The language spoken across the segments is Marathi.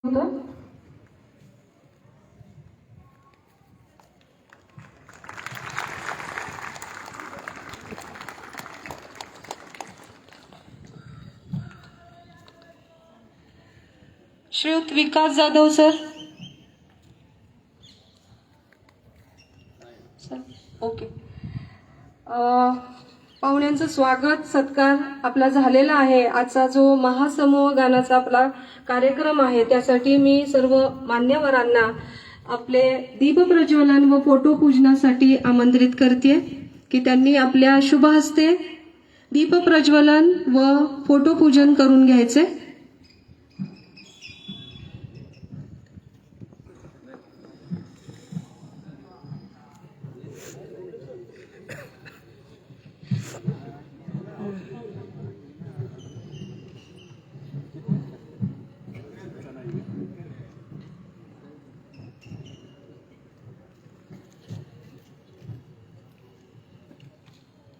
होतं. श्रीयुत विकास जाधव सर. ओके. पाहुण्यांचं स्वागत सत्कार आपला झालेला आहे. आजचा जो महासमूह गानाचा आपला कार्यक्रम आहे त्यासाठी मी सर्व मान्यवरांना आपले दीप प्रज्वलन व फोटो पूजनासाठी आमंत्रित करते की त्यांनी आपल्या शुभ हस्ते दीप प्रज्वलन व फोटो पूजन करून घ्यायचे.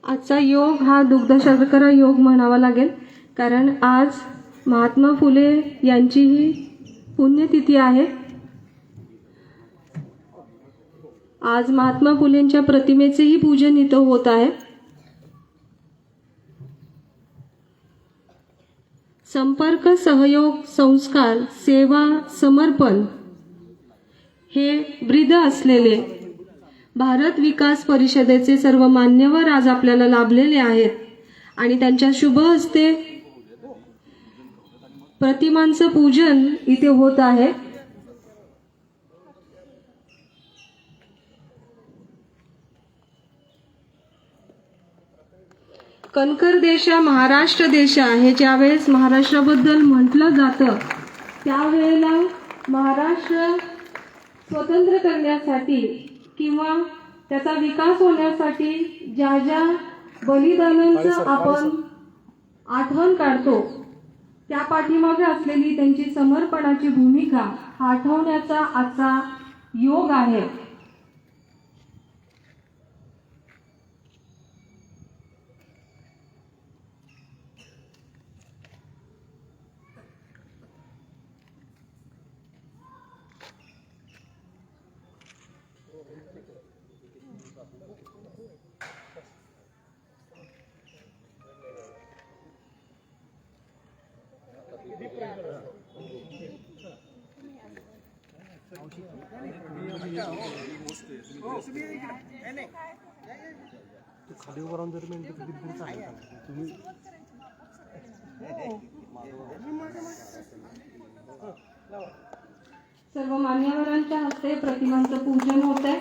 आजचा योग हा दुग्ध शर्करा योग म्हणावा लागेल, कारण आज महात्मा फुले यांचीही पुण्यतिथी आहे. आज महात्मा फुलेंच्या प्रतिमेचेही पूजन इथं होत आहे. संपर्क, सहयोग, संस्कार, सेवा, समर्पण हे ब्रीद असलेले भारत विकास परिषदेचे सर्व मान्यवर आज आपल्याला लाभलेले आहेत आणि त्यांच्या शुभ हस्ते प्रतिमांचं पूजन इथे होत आहे. कणकर देशा महाराष्ट्र देशा हे ज्यावेळेस महाराष्ट्राबद्दल म्हटलं जातं त्यावेळेला महाराष्ट्र स्वतंत्र करण्यासाठी किंवा त्याचा विकास होण्यासाठी ज्या ज्या बलिदानांचं आपण आठवण काढतो त्या पाठीमागे असलेली त्यांची समर्पणाची भूमिका आठवण्याचा आजचा योग आहे. खाली उभं राहून जर मिनिट तुम्ही सर्व मान्यवरांच्या हस्ते प्रतिमांचं पूजन होत आहे.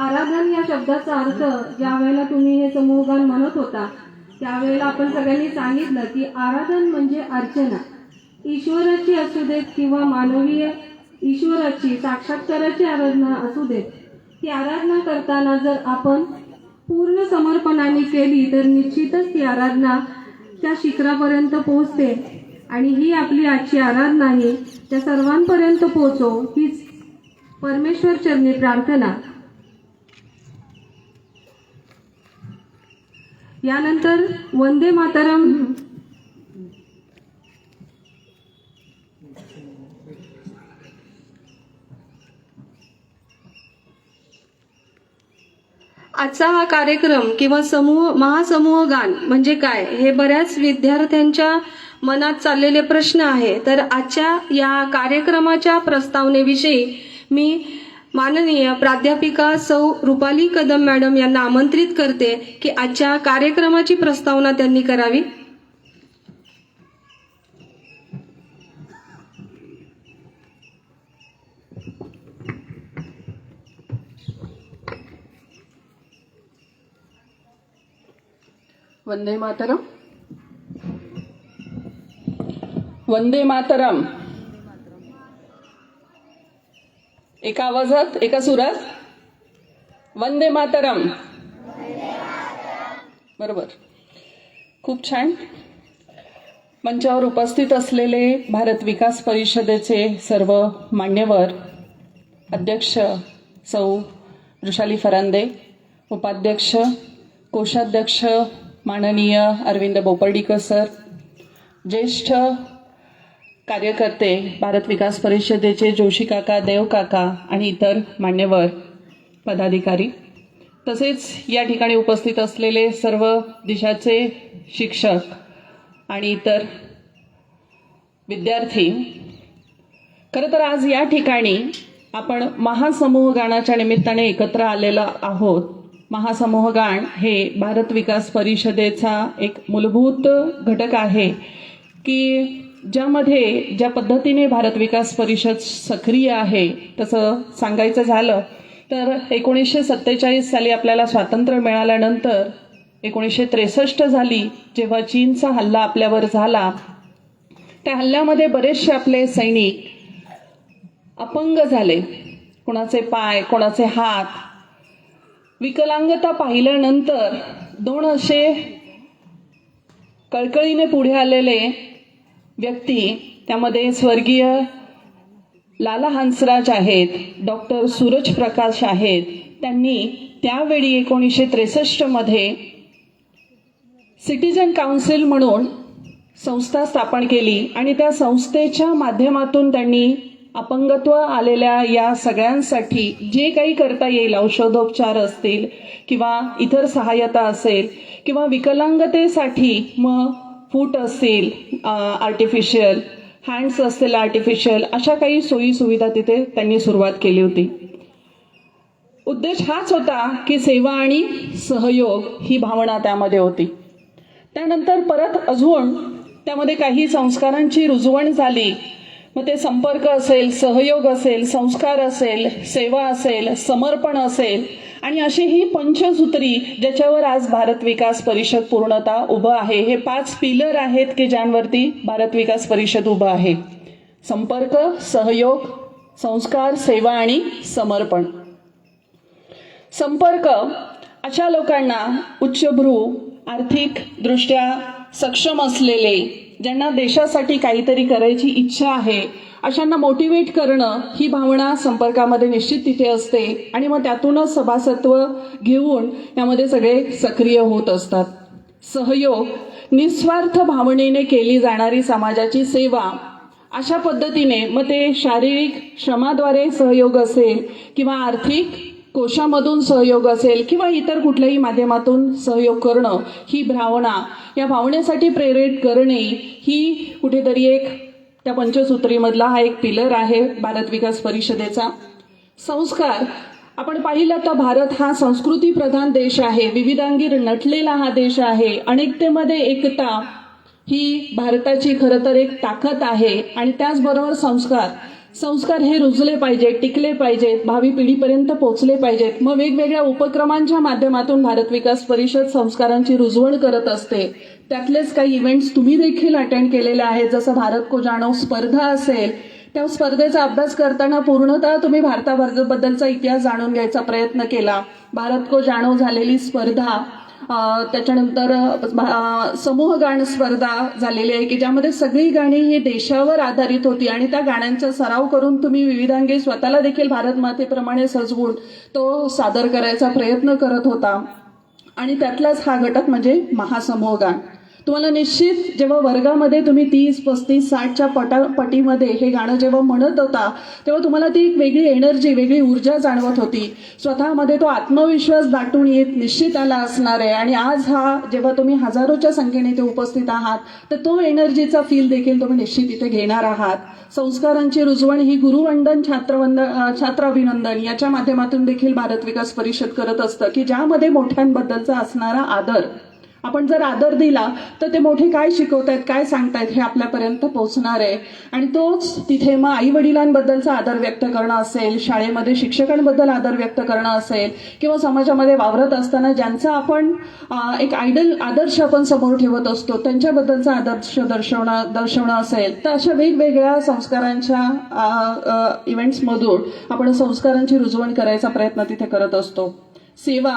आराधन या शब्दाचा अर्थ ज्या वेळेला तुम्ही हे समूहगान म्हणत होता त्यावेळेला आपण सगळ्यांनी सांगितलं की आराधन म्हणजे अर्चना. ईश्वराची असू देत किंवा मानवीय ईश्वराची साक्षात्काराची आराधना असू देत, ती आराधना करताना जर आपण पूर्ण समर्पणाने केली तर निश्चितच ती आराधना त्या शिखरापर्यंत पोहोचते. आणि ही आपली आजची आराधना आहे त्या सर्वांपर्यंत पोहोचो हीच परमेश्वर चरणी प्रार्थना. यानंतर वंदे मातरम आजचा हा कार्यक्रम किंवा महासमूह गान म्हणजे काय हे बऱ्याच विद्यार्थ्यांच्या मनात चाललेले प्रश्न आहे. तर आजच्या या कार्यक्रमाच्या प्रस्तावनेविषयी मी माननीय प्राध्यापिका सौ रुपाली कदम मॅडम यांना आमंत्रित करते की आजच्या कार्यक्रमाची प्रस्तावना त्यांनी करावी. वंदे मातरम. वंदे मातरम. एका आवाजात, एका सुरात. वंदे मातरम. बरोबर. खूप छान. मंचावर उपस्थित असलेले भारत विकास परिषदेचे सर्व मान्यवर, अध्यक्ष सौ वृषाली फरांदे, उपाध्यक्ष, कोषाध्यक्ष माननीय अरविंद बोपर्डीकर सर, ज्येष्ठ कार्यकर्ते भारत विकास परिषदेचे जोशी काका, देव काका आणि इतर मान्यवर पदाधिकारी, तसेच या ठिकाणी उपस्थित असलेले सर्व देशाचे शिक्षक आणि इतर विद्यार्थी. खरं तर आज या ठिकाणी आपण महासमूह गानाच्या निमित्ताने एकत्र आलेलो आहोत. महासमूह गान हे भारत विकास परिषदेचा एक मूलभूत घटक आहे की ज्यामध्ये ज्या पद्धतीने भारत विकास परिषद सक्रिय आहे, तसं सांगायचं झालं तर 1947 साली आपल्याला स्वातंत्र्य मिळाल्यानंतर 1963 झाली, जेव्हा चीनचा हल्ला आपल्यावर झाला. त्या हल्ल्यामध्ये बरेचसे आपले सैनिक अपंग झाले, कोणाचे पाय, कोणाचे हात. विकलांगता पाहिल्यानंतर दोन असे कळकळीने पुढे आलेले व्यक्ती, त्यामध्ये स्वर्गीय लाला हंसराज आहेत, डॉक्टर सूरज प्रकाश आहेत. त्यांनी त्यावेळी 1963 मध्ये सिटीजन काउन्सिल म्हणून संस्था स्थापन केली आणि त्या संस्थेच्या माध्यमातून त्यांनी अपंगत्व आलेल्या या सगळ्यांसाठी जे काही करता येईल, औषधोपचार असतील किंवा इतर सहाय्यता असेल किंवा विकलांगतेसाठी मग फूट असतील आर्टिफिशियल, हँड्स असतील आर्टिफिशियल, अशा काही सोयी सुविधा तिथे त्यांनी सुरुवात केली होती. उद्देश हाच होता की सेवा आणि सहयोग ही भावना त्यामध्ये होती. त्यानंतर परत अजून त्यामध्ये काही संस्कारांची रुजवण झाली. मग ते संपर्क असेल, सहयोग असेल, संस्कार असेल, सेवा असेल, समर्पण असेल आणि अशी ही पंचसूत्री ज्याच्यावर आज भारत विकास परिषद पूर्णतः उभं आहे. हे 5 पिलर आहेत की ज्यांवरती भारत विकास परिषद उभं आहे. संपर्क, सहयोग, संस्कार, सेवा आणि समर्पण. संपर्क अशा लोकांना, उच्चभ्रू, आर्थिक दृष्ट्या सक्षम असलेले, ज्यांना देशासाठी काहीतरी करायची इच्छा आहे, अशांना मोटिवेट करणं ही भावना संपर्कामध्ये निश्चित तिथे असते आणि मग त्यातूनच सभासत्व घेऊन यामध्ये सगळे सक्रिय होत असतात. सहयोग, निस्वार्थ भावनेने केली जाणारी समाजाची सेवा. अशा पद्धतीने मग ते शारीरिक श्रमाद्वारे सहयोग असेल किंवा आर्थिक कोशामधून सहयोग असेल किंवा इतर कुठल्याही माध्यमातून सहयोग करणं, ही भावना, या भावनेसाठी प्रेरित करणे ही कुठेतरी एक त्या पंचसूत्रीमधला हा एक पिलर आहे भारत विकास परिषदेचा. संस्कार, आपण पाहिलं तर भारत हा संस्कृती प्रधान देश आहे, विविधांगी नटलेला हा देश आहे. अनेकतेमध्ये एकता ही भारताची खरं तर एक ताकद आहे. आणि त्याचबरोबर संस्कार हे रुजले पाहिजेत, टिकले पाहिजेत, भावी पिढीपर्यंत पोहोचले पाहिजेत. मग वेगवेगळ्या उपक्रमांच्या माध्यमातून भारत विकास परिषद संस्कारांची रुजवण करत असते. त्यातलेच काही इव्हेंट्स तुम्ही देखील अटेंड केलेले आहेत, जसं भारत को जाणो स्पर्धा असेल. त्या स्पर्धेचा अभ्यास करताना पूर्णतः तुम्ही भारताबद्दलचा इतिहास जाणून घ्यायचा प्रयत्न केला. भारत को जाणो झालेली स्पर्धा, त्याच्यानंतर समूह गान स्पर्धा झालेली आहे की ज्यामध्ये सगळी गाणी ही देशावर आधारित होती आणि त्या गाण्यांचा सराव करून तुम्ही विविधांगी स्वतःला देखील भारत मातेप्रमाणे सजवून तो सादर करायचा प्रयत्न करत होता. आणि त्यातलाच हा घटक म्हणजे महासमूह गान. तुम्हाला निश्चित जेव्हा वर्गामध्ये तुम्ही 30, 35, 60च्या पटीमध्ये हे गाणं जेव्हा म्हणत होता तेव्हा तुम्हाला ती एक वेगळी एनर्जी, वेगळी ऊर्जा जाणवत होती. स्वतःमध्ये तो आत्मविश्वास दाटून येत निश्चित आला असणार आहे. आणि आज हा जेव्हा तुम्ही हजारोच्या संख्येने ते उपस्थित आहात तर तो एनर्जीचा फील देखील तुम्ही निश्चित इथे घेणार आहात. संस्कारांची रुजवण ही गुरुवंदन, छात्र अभिनंदन याच्या माध्यमातून देखील भारत विकास परिषद करत असतं की ज्यामध्ये मोठ्यांबद्दलचा असणारा आदर आपण जर आदर दिला तर ते मोठे काय शिकवतायत, काय सांगतायत हे आपल्यापर्यंत पोहोचणार आहे. आणि तोच तिथे मग आई वडिलांबद्दलचा आदर व्यक्त करणं असेल, शाळेमध्ये शिक्षकांबद्दल आदर व्यक्त करणं असेल, किंवा समाजामध्ये वावरत असताना ज्यांचा आपण एक आदर्श आपण समोर ठेवत असतो त्यांच्याबद्दलचा आदर्श दर्शवणं असेल, तर अशा वेगवेगळ्या संस्कारांच्या इव्हेंट्समधून आपण संस्कारांची रुजवण करायचा प्रयत्न तिथे करत असतो. सेवा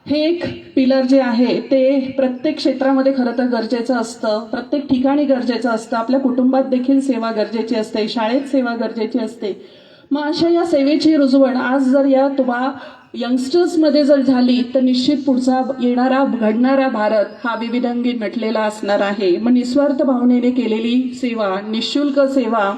हे एक पिलर जे आहे ते प्रत्येक क्षेत्रामध्ये खरं तर गरजेचं असतं, प्रत्येक ठिकाणी गरजेचं असतं. आपल्या कुटुंबात देखील सेवा गरजेची असते, शाळेत सेवा गरजेची असते. मग अशा या सेवेची रुजवण आज जर या तुम्हा यंगस्टर्समध्ये जर झाली तर निश्चित पुढचा येणारा घडणारा भारत हा विविधांगी नटलेला असणार आहे. मग निस्वार्थ भावनेने केलेली सेवा, निःशुल्क सेवा,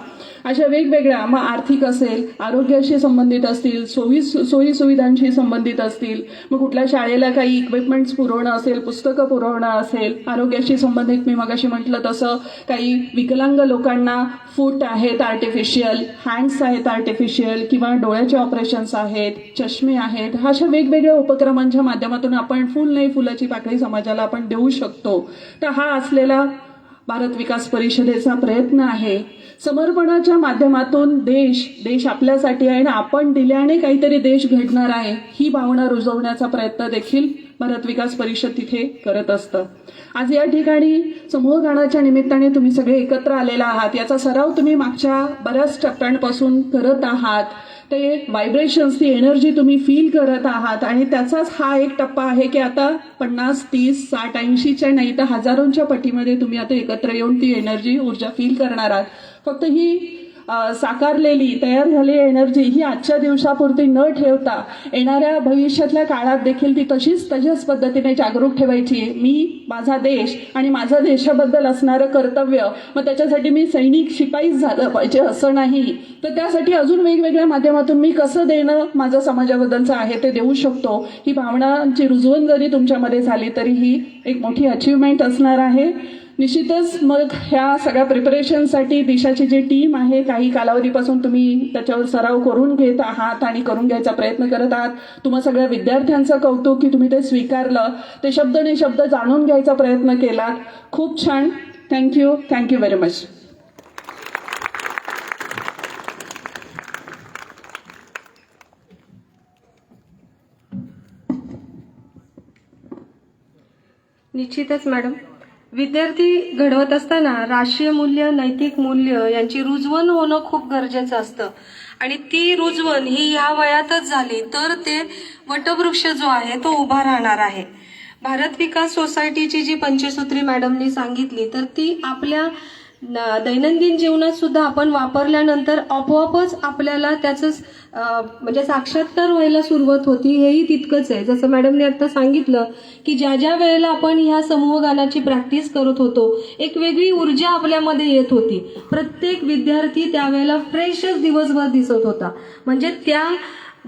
अशा वेगवेगळ्या, मग आर्थिक असेल, आरोग्याशी संबंधित असतील, सोयी सुविधांशी संबंधित असतील, मग कुठल्या शाळेला काही इक्विपमेंट्स पुरवणं असेल, पुस्तकं पुरवणं असेल, आरोग्याशी संबंधित मी मगाशी म्हटलं तसं काही विकलांग लोकांना फूट आहेत आर्टिफिशियल, हँड्स आहेत आर्टिफिशियल, किंवा डोळ्याचे ऑपरेशन्स आहेत, चष्मे आहेत, अशा वेगवेगळ्या उपक्रमांच्या माध्यमातून आपण फुल नाही फुलाची पाकळी समाजाला आपण देऊ शकतो. तर हा असलेला भारत विकास परिषदेचा प्रयत्न आहे. समर्पणाच्या माध्यमातून देश आपल्यासाठी आहे ना, आपण दिल्याने काहीतरी देश घडणार आहे, ही भावना रुजवण्याचा प्रयत्न देखील भारत विकास परिषद तिथे करत असतं. आज या ठिकाणी समूह गानाच्या निमित्ताने तुम्ही सगळे एकत्र आलेला आहात. याचा सराव तुम्ही मागच्या बऱ्याच टप्प्यांपासून करत आहात. ते व्हायब्रेशन्स, ती एनर्जी तुम्ही फील करत आहात. आणि त्याचाच हा एक टप्पा आहे की आता 50, 30, 60, 80च्या नाही तर हजारोंच्या पटीमध्ये तुम्ही आता एकत्र येऊन ती एनर्जी, ऊर्जा फील करणार आहात. फक्त ही साकारलेली, तयार झालेली एनर्जी ही आजच्या दिवसापुरती न ठेवता येणाऱ्या भविष्यातल्या काळात देखील ती तशाच पद्धतीने जागरूक ठेवायची. मी, माझा देश आणि माझं देशाबद्दल असणारं कर्तव्य, मग त्याच्यासाठी मी सैनिक, शिपाईच झालं पाहिजे असं नाही, तर त्यासाठी अजून वेगवेगळ्या माध्यमातून मी कसं देणं माझं समाजाबद्दलचं आहे ते देऊ शकतो, ही भावनांची रुजवण जरी तुमच्यामध्ये झाली तरी ही एक मोठी अचीवमेंट असणार आहे. निश्चितच मग ह्या सगळ्या प्रिपरेशनसाठी दिशाची जी टीम आहे, काही कालावधीपासून तुम्ही त्याच्यावर सराव करून घेत आहात आणि करून घ्यायचा प्रयत्न करत आहात. तुम्हा सगळ्या विद्यार्थ्यांचं कौतुक की तुम्ही ते स्वीकारलं, ते शब्द जाणून घ्यायचा प्रयत्न केलात. खूप छान. Thank you very much. निश्चितच मॅडम, विद्यार्थी घडवत असताना राष्ट्रीय मूल्य, नैतिक मूल्य यांची रुजवण होणं खूप गरजेचं असतं. आणि ती रुजवण ही ह्या वयातच झाली तर ते वटवृक्ष जो आहे तो उभा राहणार आहे. भारत विकास सोसायटीची जी पंचसूत्री मॅडमनी सांगितली तर ती आपल्या दैनंदिन जीवनात सुद्धा आपण वापरल्यानंतर आपोआपच आपल्याला त्याचं म्हणजे साक्षात्कार व्हायला सुरुवात होती. हेही तितकंच आहे. जसं मॅडमने आता सांगितलं की ज्या वेळेला आपण ह्या समूह गानाची प्रॅक्टिस करत होतो, एक वेगळी ऊर्जा आपल्यामध्ये येत होती. प्रत्येक विद्यार्थी त्यावेळेला फ्रेशच दिवसभर दिसत होता. म्हणजे त्या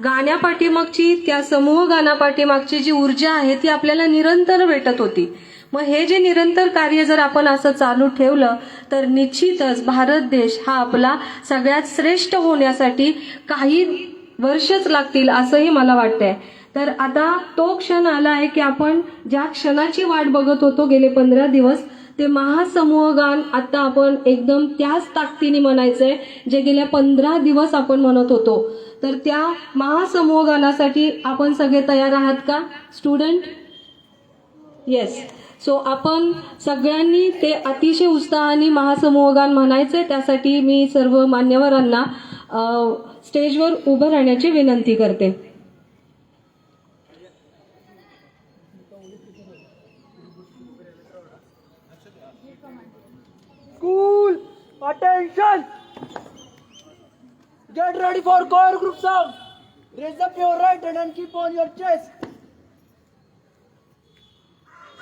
गाण्यापाठीमागची, त्या समूह गाण्यापाठीमागची जी ऊर्जा आहे ती आपल्याला निरंतर भेटत होती. मग हे जे निरंतर कार्य जर आपण असं चालू ठेवलं तर निश्चितच भारत देश हा आपला सगळ्यात श्रेष्ठ होण्यासाठी काही वर्षच लागतील असंही मला वाटतंय. तर आता तो क्षण आला आहे की आपण ज्या क्षणाची वाट बघत होतो गेले 15 दिवस, ते महासमूह गान आता आपण एकदम त्याच ताकदीने म्हणायचंय जे गेल्या 15 दिवस आपण म्हणत होतो. तर त्या महासमूह गानासाठी आपण सगळे तयार आहात का स्टुडंट? येस. सो आपण सगळ्यांनी ते अतिशय उत्साहाने महासमूह गान म्हणायचंय. त्यासाठी मी सर्व मान्यवरांना स्टेजवर उभं राहण्याची विनंती करते. School, attention! Get ready for choir group sound. Raise up your right hand and keep on your chest.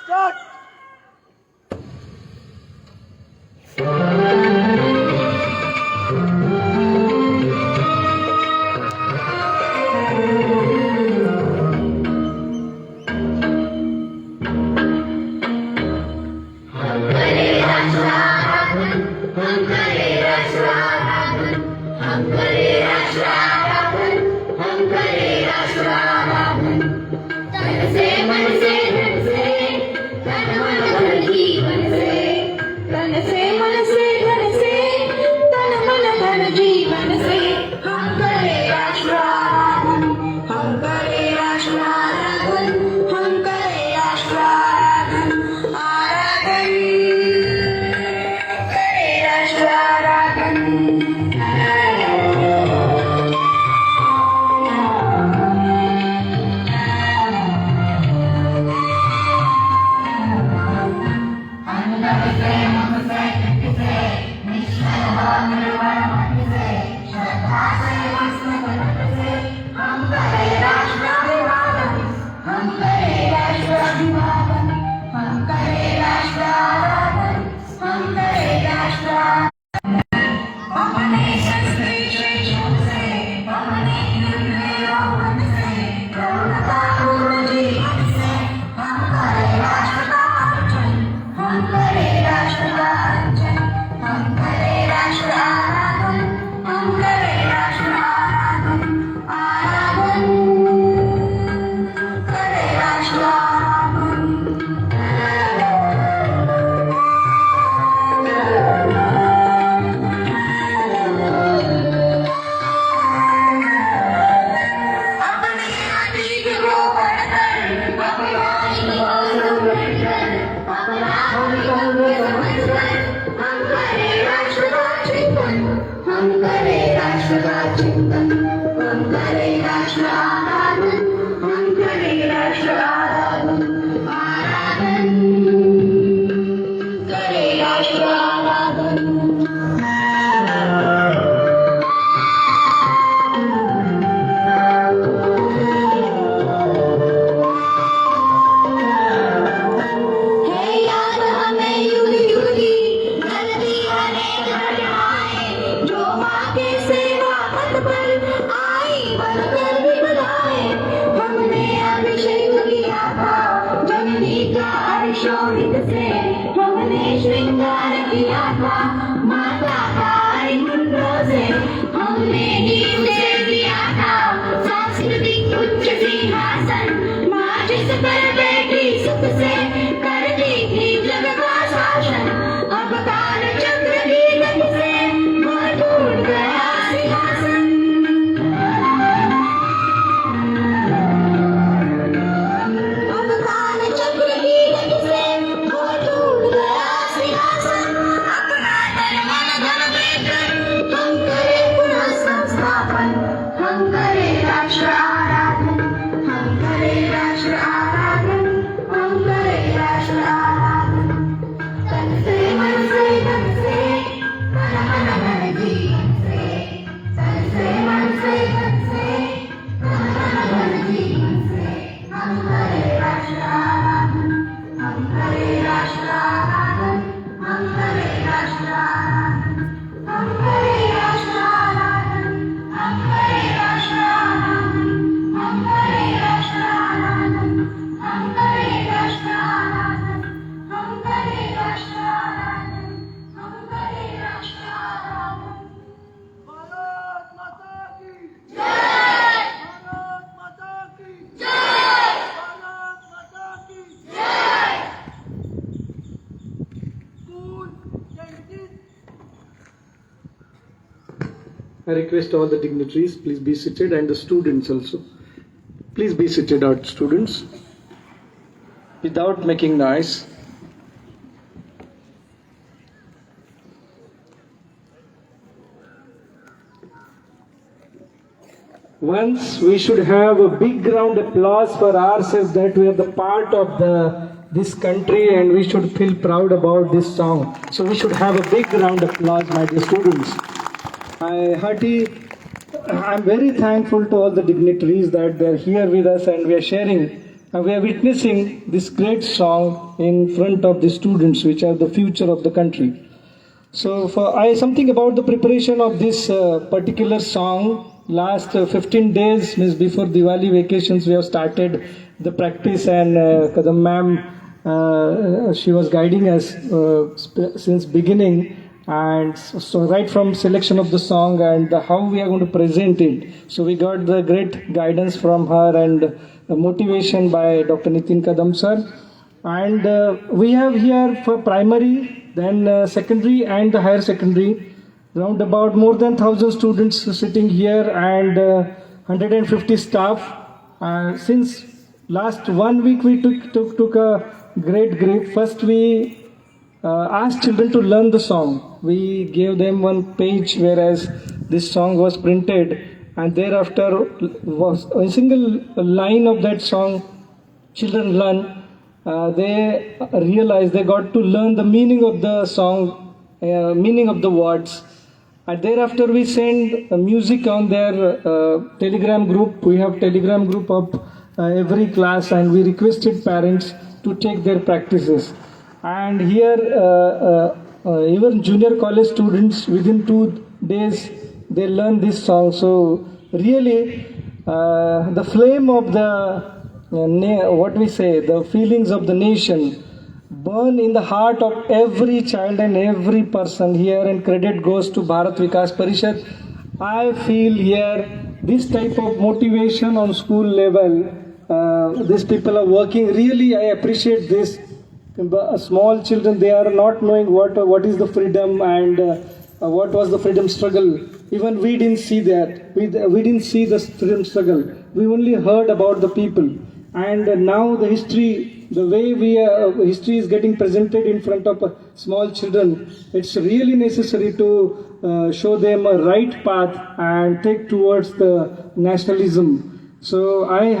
Start. MNS I request all the dignitaries, please be seated, and the students also. Please be seated, our students, without making noise. Once we should have a big round applause for ourselves that we are the part of this country and we should feel proud about this song. So we should have a big round applause, my dear students. I'm very thankful to all the dignitaries that they're here with us and we are sharing and we are witnessing this great song in front of the students, which are the future of the country. So something about the preparation of this particular song. Last 15 days, means before Diwali vacations, we have started the practice, and Kadam ma'am, she was guiding us since beginning, and so right from selection of the song and how we are going to present it. So we got the great guidance from her and motivation by Dr. Nitin Kadam sir. And we have here for primary, then secondary and the higher secondary, round about more than 1,000 students sitting here and 150 staff. Since last 1 week we took a great grip. First we asked children to learn the song. We gave them one page whereas this song was printed, and thereafter was a single line of that song children learn. They realized they got to learn the meaning of the song, meaning of the words. And thereafter we send music on their Telegram group. We have Telegram group of every class, and we requested parents to take their practices. And here even junior college students, within 2 days they learn this song. So really the flame of the the feelings of the nation burn in the heart of every child and every person here, and credit goes to Bharat Vikas Parishad. I feel here this type of motivation on school level, these people are working. Really, I appreciate this. Small children, they are not knowing what is the freedom and what was the freedom struggle. Even we didn't see that. We didn't see the freedom struggle. We only heard about the people. And now the history, the way history is getting presented in front of small children, it's really necessary to show them a right path and take towards the nationalism. So I'm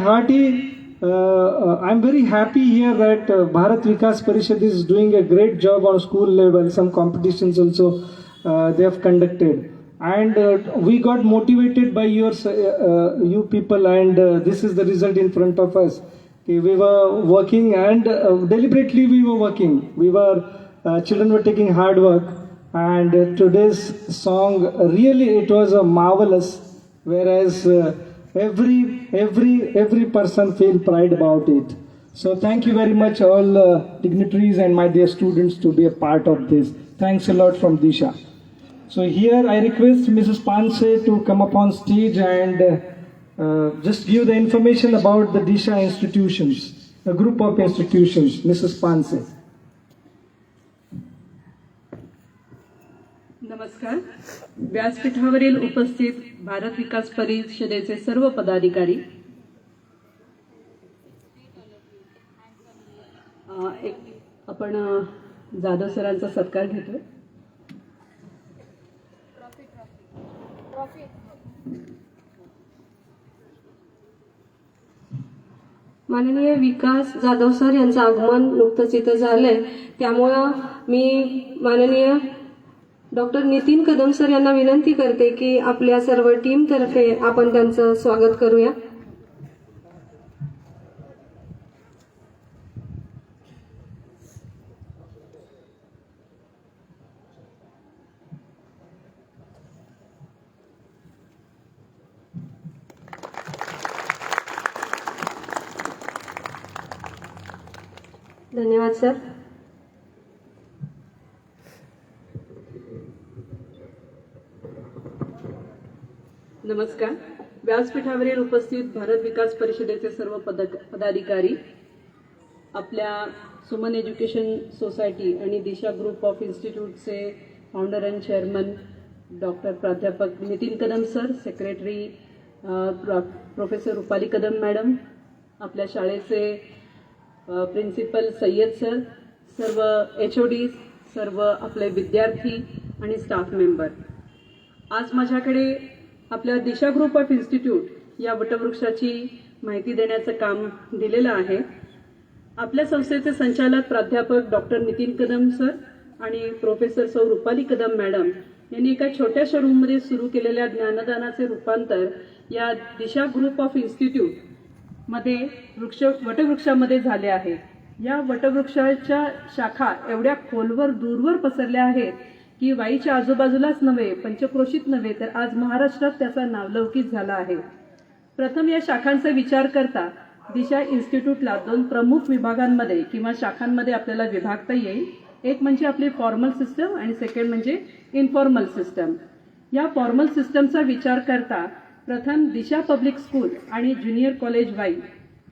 very happy here that Bharat Vikas Parishad is doing a great job on school level. Some competitions also they have conducted. And we got motivated by you people, and this is the result in front of us. We were working, and deliberately we were working. Children were taking hard work, and today's song really it was a marvelous. Whereas every person feel pride about it. So thank you very much, all dignitaries and my dear students, to be a part of this. Thanks a lot from Disha. So here I request Mrs. Panse to come up on stage and just give the information about the Disha institutions, a group of institutions. Mrs. Panse. नमस्कार. व्यासपीठावरील उपस्थित भारत विकास परिषदेचे सर्व पदाधिकारी, आपण जाधव सरांचा सत्कार घेतोय. माननीय विकास जाधव सर यांचं आगमन नुकतंच इथं झालंय, त्यामुळं मी माननीय डॉक्टर नितीन कदम सर यांना विनंती करते की आपल्या सर्व टीमतर्फे आपण त्यांचं स्वागत करूया. धन्यवाद सर. नमस्कार. व्यासपीठावरील उपस्थित भारत विकास परिषदेचे सर्व पदाधिकारी, आपल्या सुमन एज्युकेशन सोसायटी आणि दिशा ग्रुप ऑफ इन्स्टिट्यूटचे फाउंडर अँड चेअरमन डॉक्टर प्राध्यापक Nitin Kadam sir, secretary professor Rupali Kadam madam, आपल्या शाळेचे प्रिन्सिपल सय्यद सर, सर्व HODs, सर्व आपले विद्यार्थी आणि स्टाफ मेंबर. आज माझ्याकडे आपल्या दिशा ग्रुप ऑफ इन्स्टिट्यूट या वटवृक्षाची माहिती देण्याचं काम दिलेलं आहे. आपल्या संस्थेचे संचालक प्राध्यापक डॉक्टर नितीन कदम सर आणि प्रोफेसर सौ रुपाली कदम मॅडम यांनी एका छोट्याशा रूममध्ये सुरू केलेल्या ज्ञानदानाचे रूपांतर या दिशा ग्रुप ऑफ इन्स्टिट्यूट मध्ये वटवृक्षामध्ये झाले आहे. या वटवृक्षाच्या शाखा एवढ्या खोलवर दूरवर पसरल्या आहेत की वाईच्या आजूबाजूलाच नव्हे, पंचक्रोशीत नव्हे, तर आज महाराष्ट्रात त्याचा नावलौकिक झाला आहे. प्रथम या शाखांचा विचार करता दिशा इन्स्टिट्यूटला 2 प्रमुख विभागांमध्ये किंवा शाखांमध्ये आपल्याला विभागता येईल. एक म्हणजे आपली फॉर्मल सिस्टम आणि सेकंड म्हणजे इनफॉर्मल सिस्टम. या फॉर्मल सिस्टमचा विचार करता प्रथम दिशा पब्लिक स्कूल आणि ज्युनियर कॉलेज वाई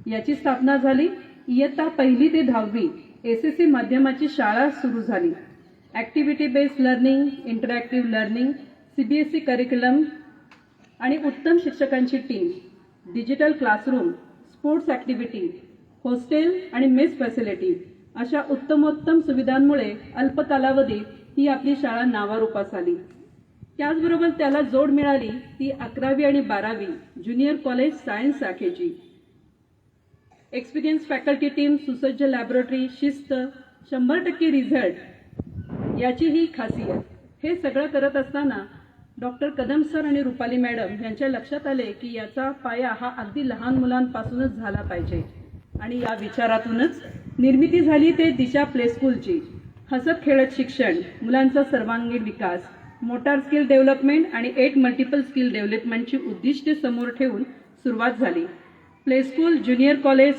याची स्थापना झाली. इयत्ता 1ली ते 10वी SSC माध्यमाची शाळा सुरू झाली. Activity based learning, interactive learning, CBSE curriculum आणि उत्तम शिक्षकांची team, digital classroom, sports activity, hostel आणि मेस फॅसिलिटी अशा उत्तमोत्तम सुविधांमुळे अल्प कालावधीत ही आपली शाळा नावारूपास आली. त्याचबरोबर त्याला जोड मिळाली ती 11वी आणि 12वी ज्युनियर कॉलेज सायन्स शाखेची. एक्सपिरियन्स फॅकल्टी टीम, सुसज्ज लॅबोरेटरी, शिस्त, 100% रिझल्ट याची ही खासियत. हे सगळं करत असताना डॉक्टर कदम सर आणि रुपाली मॅडम यांच्या लक्षात आले की याचा पाया हा अगदी लहान मुलांपासूनच झाला पाहिजे आणि या विचारातूनच निर्मिती झाली ते दिशा प्ले स्कूलची. हसत खेळत शिक्षण, मुलांचा सर्वांगीण विकास, मोटार स्किल डेव्हलपमेंट आणि 8 मल्टिपल स्किल डेव्हलपमेंटची उद्दिष्टे समोर ठेवून सुरुवात झाली. Play school, junior college,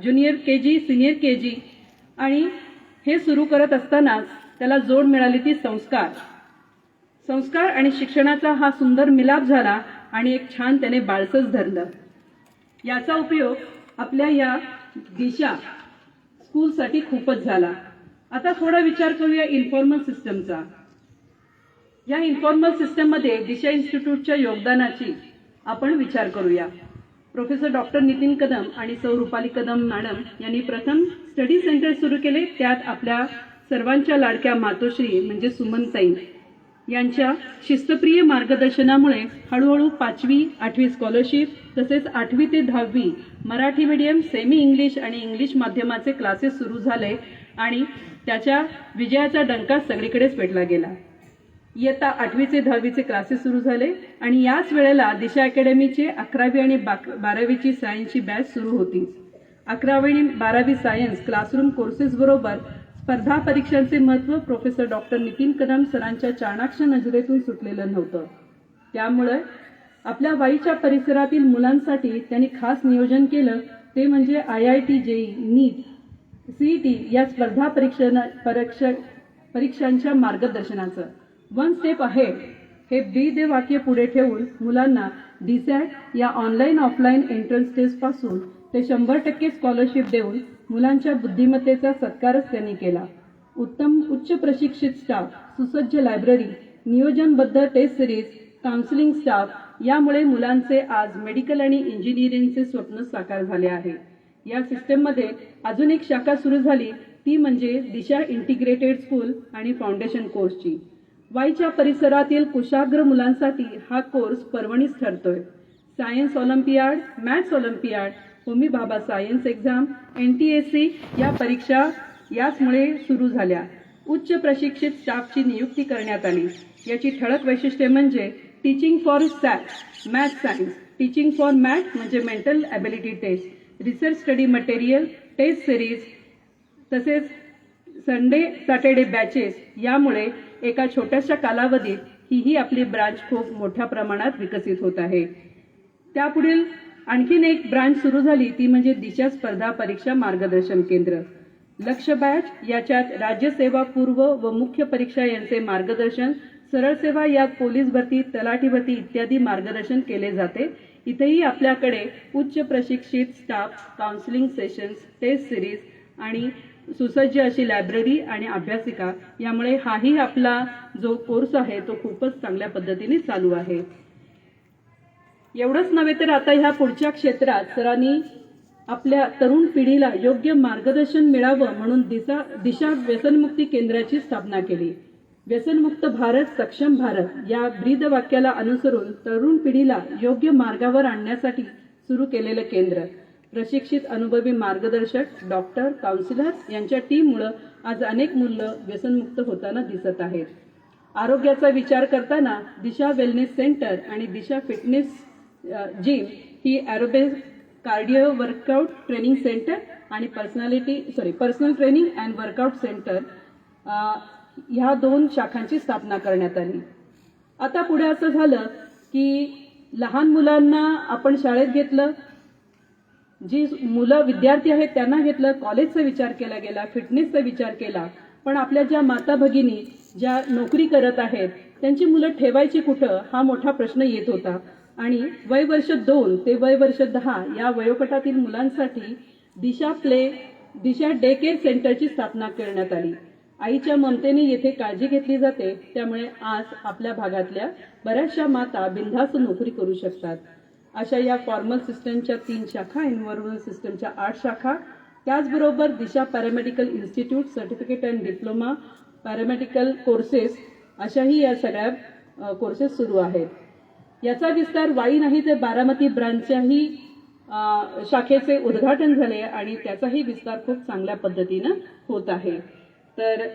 junior KG, senior KG आणि हे सुरू करत असतानाच त्याला जोड मिळाली ती संस्कार आणि शिक्षणाचा हा सुंदर मिलाप झाला आणि एक छान त्याने बाळसच धरलं. याचा उपयोग आपल्या या दिशा स्कूलसाठी खूपच झाला. आता थोडा विचार करूया इन्फॉर्मल सिस्टमचा. या इन्फॉर्मल सिस्टममध्ये दिशा इन्स्टिट्यूटच्या योगदानाची आपण विचार करूया. प्रोफेसर डॉक्टर नितीन कदम आणि सौ रुपाली कदम मॅडम यांनी प्रथम स्टडी सेंटर सुरू केले. त्यात आपल्या सर्वांच्या लाडक्या मातोश्री म्हणजे सुमनताई यांच्या शिस्तप्रिय मार्गदर्शनामुळे हळूहळू 5वी 8वी स्कॉलरशिप तसेच 8वी ते 10वी मराठी मीडियम, सेमी इंग्लिश आणि इंग्लिश माध्यमाचे क्लासेस सुरू झाले आणि त्याच्या विजयाचा डंका सगळीकडेच पेटला गेला. इयत्ता 8वी ते 10वीचे क्लासेस सुरू झाले आणि याच वेळेला दिशा अकॅडमीचे 11वी आणि 12वीची सायन्सची बॅच सुरू होती. 11वी आणि 12वी सायन्स क्लासरूम कोर्सेस बरोबर स्पर्धा परीक्षांचे महत्त्व प्रोफेसर डॉक्टर नितीन कदम सरांच्या चाणाक्ष नजरेतून सुटलेलं नव्हतं. त्यामुळे आपल्या वाईच्या परिसरातील मुलांसाठी त्यांनी खास नियोजन केलं ते म्हणजे IIT, JEE, नीट, CET या स्पर्धा परीक्षांच्या मार्गदर्शनाचं. 1 स्टेप अहेड हे ब्रीद वाक्य पुढे ठेवून मुलांना DSAT या ऑनलाईन ऑफलाईन एंट्रन्स टेस्टपासून ते 100% स्कॉलरशिप देऊन मुलांच्या बुद्धिमत्तेचा सत्कारच त्यांनी केला. उत्तम उच्च प्रशिक्षित स्टाफ, सुसज्ज लायब्ररी, नियोजनबद्ध टेस्ट सिरीज, काउन्सिलिंग स्टाफ यामुळे मुलांचे आज मेडिकल आणि इंजिनिअरिंगचे स्वप्न साकार झाले आहे. या सिस्टममध्ये अजून एक शाखा सुरू झाली ती म्हणजे दिशा इंटिग्रेटेड स्कूल आणि फाउंडेशन कोर्सची. वाईच्या परिसरातील कुशाग्र मुलांसाठी हा कोर्स पर्वणीच ठरतोय. Science olympiad, maths olympiad, Homi Bhabha science exam, NTSC या परीक्षा याचमुळे सुरू झाल्या. उच्च प्रशिक्षित स्टाफची नियुक्ती करण्यात आली. याची ठळक वैशिष्ट्ये म्हणजे teaching for maths science, teaching for math म्हणजे mental ability test, research study material, test series तसेच संडे सॅटर्डे बॅचेस. यामुळे एका छोट्याशा कालावधीत ही आपली ब्रांच खूप मोठ्या प्रमाणात विकसित होत आहे. त्यापुढील आणखीन एक ब्रांच सुरू झाली ती म्हणजे दिशा स्पर्धा परीक्षा मार्गदर्शन केंद्र. लक्ष बॅच याच्यात राज्यसेवा पूर्व व मुख्य परीक्षा यांचे मार्गदर्शन, सरळ सेवा यात पोलीस भरती, तलाठी भरती इत्यादी मार्गदर्शन केले जाते. इथेही आपल्याकडे उच्च प्रशिक्षित staff, counselling sessions, test series आणि सुसज्ज अशी लायब्ररी आणि अभ्यासिका यामुळे हाही आपला जो कोर्स आहे तो खूपच चांगल्या पद्धतीने चालू आहे. एवढंच नव्हे तर आता ह्या पुढच्या क्षेत्रात सरांनी आपल्या तरुण पिढीला योग्य मार्गदर्शन मिळावं म्हणून दिशा व्यसनमुक्ती केंद्राची स्थापना केली. व्यसनमुक्त भारत, सक्षम भारत या ब्रीद वाक्याला अनुसरून तरुण पिढीला योग्य मार्गावर आणण्यासाठी सुरू केलेलं केंद्र. प्रशिक्षित अनुभवी मार्गदर्शक, डॉक्टर, काउन्सिलर यांच्या टीममुळे आज अनेक मुलं व्यसनमुक्त होताना दिसत आहेत. आरोग्याचा विचार करताना दिशा वेलनेस सेंटर आणि दिशा फिटनेस जिम ही aerobic, cardio workout training centre आणि personal training and workout centre ह्या 2 शाखांची स्थापना करण्यात आली. आता पुढे असं झालं की लहान मुलांना आपण शाळेत घेतलं, जी मुलं विद्यार्थी आहेत त्यांना घेतलं, कॉलेजचा विचार केला गेला, फिटनेसचा विचार केला, पण आपल्या ज्या माता भगिनी ज्या नोकरी करत आहेत त्यांची मुलं ठेवायची कुठं हा मोठा प्रश्न येत होता. आणि वय वर्ष 2 ते वय वर्ष 10 या वयोगटातील मुलांसाठी दिशा डे केअर सेंटरची स्थापना करण्यात आली. आईच्या ममतेने येथे काळजी घेतली जाते. त्यामुळे आज आपल्या भागातल्या बऱ्याचशा माता बिनधास्त नोकरी करू शकतात. अशा या फॉर्मल सिस्टमच्या 3 शाखा, इन्फॉर्मल सिस्टमच्या 8 शाखा, त्याचबरोबर Disha paramedical institute, certificate and diploma paramedical courses अशाही या सगळ्या कोर्सेस सुरू आहेत. याचा विस्तार वाई नाही तर बारामती ब्रांचच्याही शाखेचे उद्घाटन झाले आणि त्याचाही विस्तार खूप चांगल्या पद्धतीनं होत आहे. तर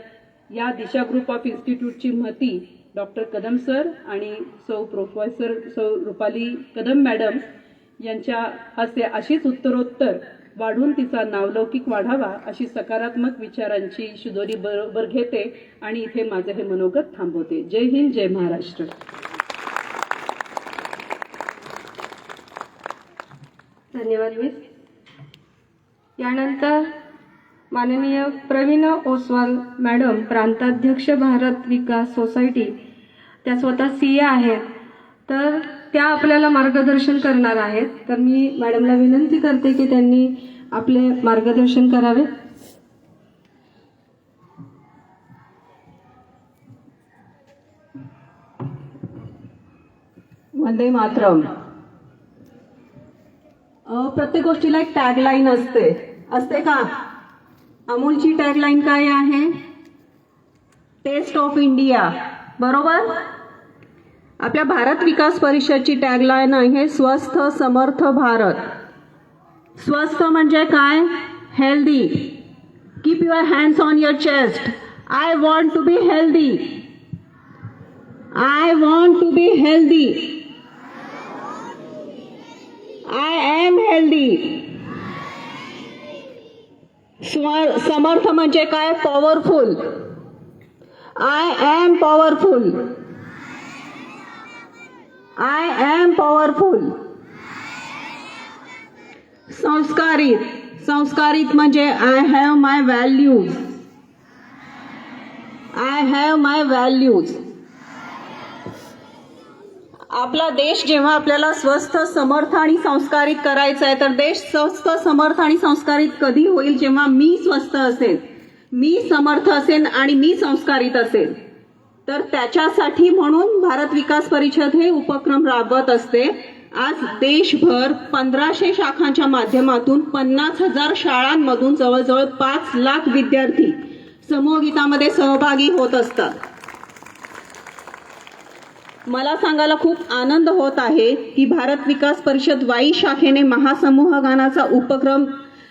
या दिशा ग्रुप ऑफ इन्स्टिट्यूटची महती डॉक्टर कदम सर आणि प्रोफेसर रुपाली कदम मॅडम यांच्या हस्ते अशीच उत्तरोत्तर वाढून तिचा नावलौकिक वाढावा अशी सकारात्मक विचारांची शिदोरी बरोबर घेते आणि इथे माझे हे मनोगत थांबवते. जय हिंद, जय महाराष्ट्र. धन्यवाद मिस. यानंतर माननीय प्रवीण ओसवाल मॅडम, प्रांताध्यक्ष भारत विकास सोसायटी, त्या स्वतः सीए आहेत, तर त्या आपल्याला मार्गदर्शन करणार आहेत. तर मी मॅडमला विनंती करते की त्यांनी आपले मार्गदर्शन करावे. वंदे मातरम. प्रत्येक गोष्टीला एक टॅगलाईन असते का? अमूलची टॅगलाईन काय आहे? टेस्ट ऑफ इंडिया, बरोबर. आपल्या भारत विकास परिषदची टॅगलाईन आहे स्वस्थ समर्थ भारत. स्वस्थ म्हणजे काय? Healthy. Keep your hands on your chest. I want to be healthy. I want to be healthy. I am healthy. समर्थ म्हणजे काय? Powerful. I am powerful. I am powerful. संस्कारित. संस्कारित म्हणजे I have my values. I have my values. आपला देश जेव्हा आपल्याला स्वस्थ समर्थ आणि संस्कारित करायचा आहे, तर देश स्वस्थ समर्थ आणि संस्कारित कधी होईल? जेव्हा मी स्वस्थ असेल, मी समर्थ असेल आणि मी संस्कारित असेल. तर त्याच्यासाठी म्हणून भारत विकास परिषद हे उपक्रम राबवत असते. आज देशभर 1500 शाखांच्या माध्यमातून 50,000 शाळांमधून जवळजवळ 5 लाख विद्यार्थी समूहगीतामध्ये सहभागी होत असतात. मला सांगायला खूप आनंद होत आहे की भारत विकास परिषद वाई शाखेने महासमूह गानाचा उपक्रम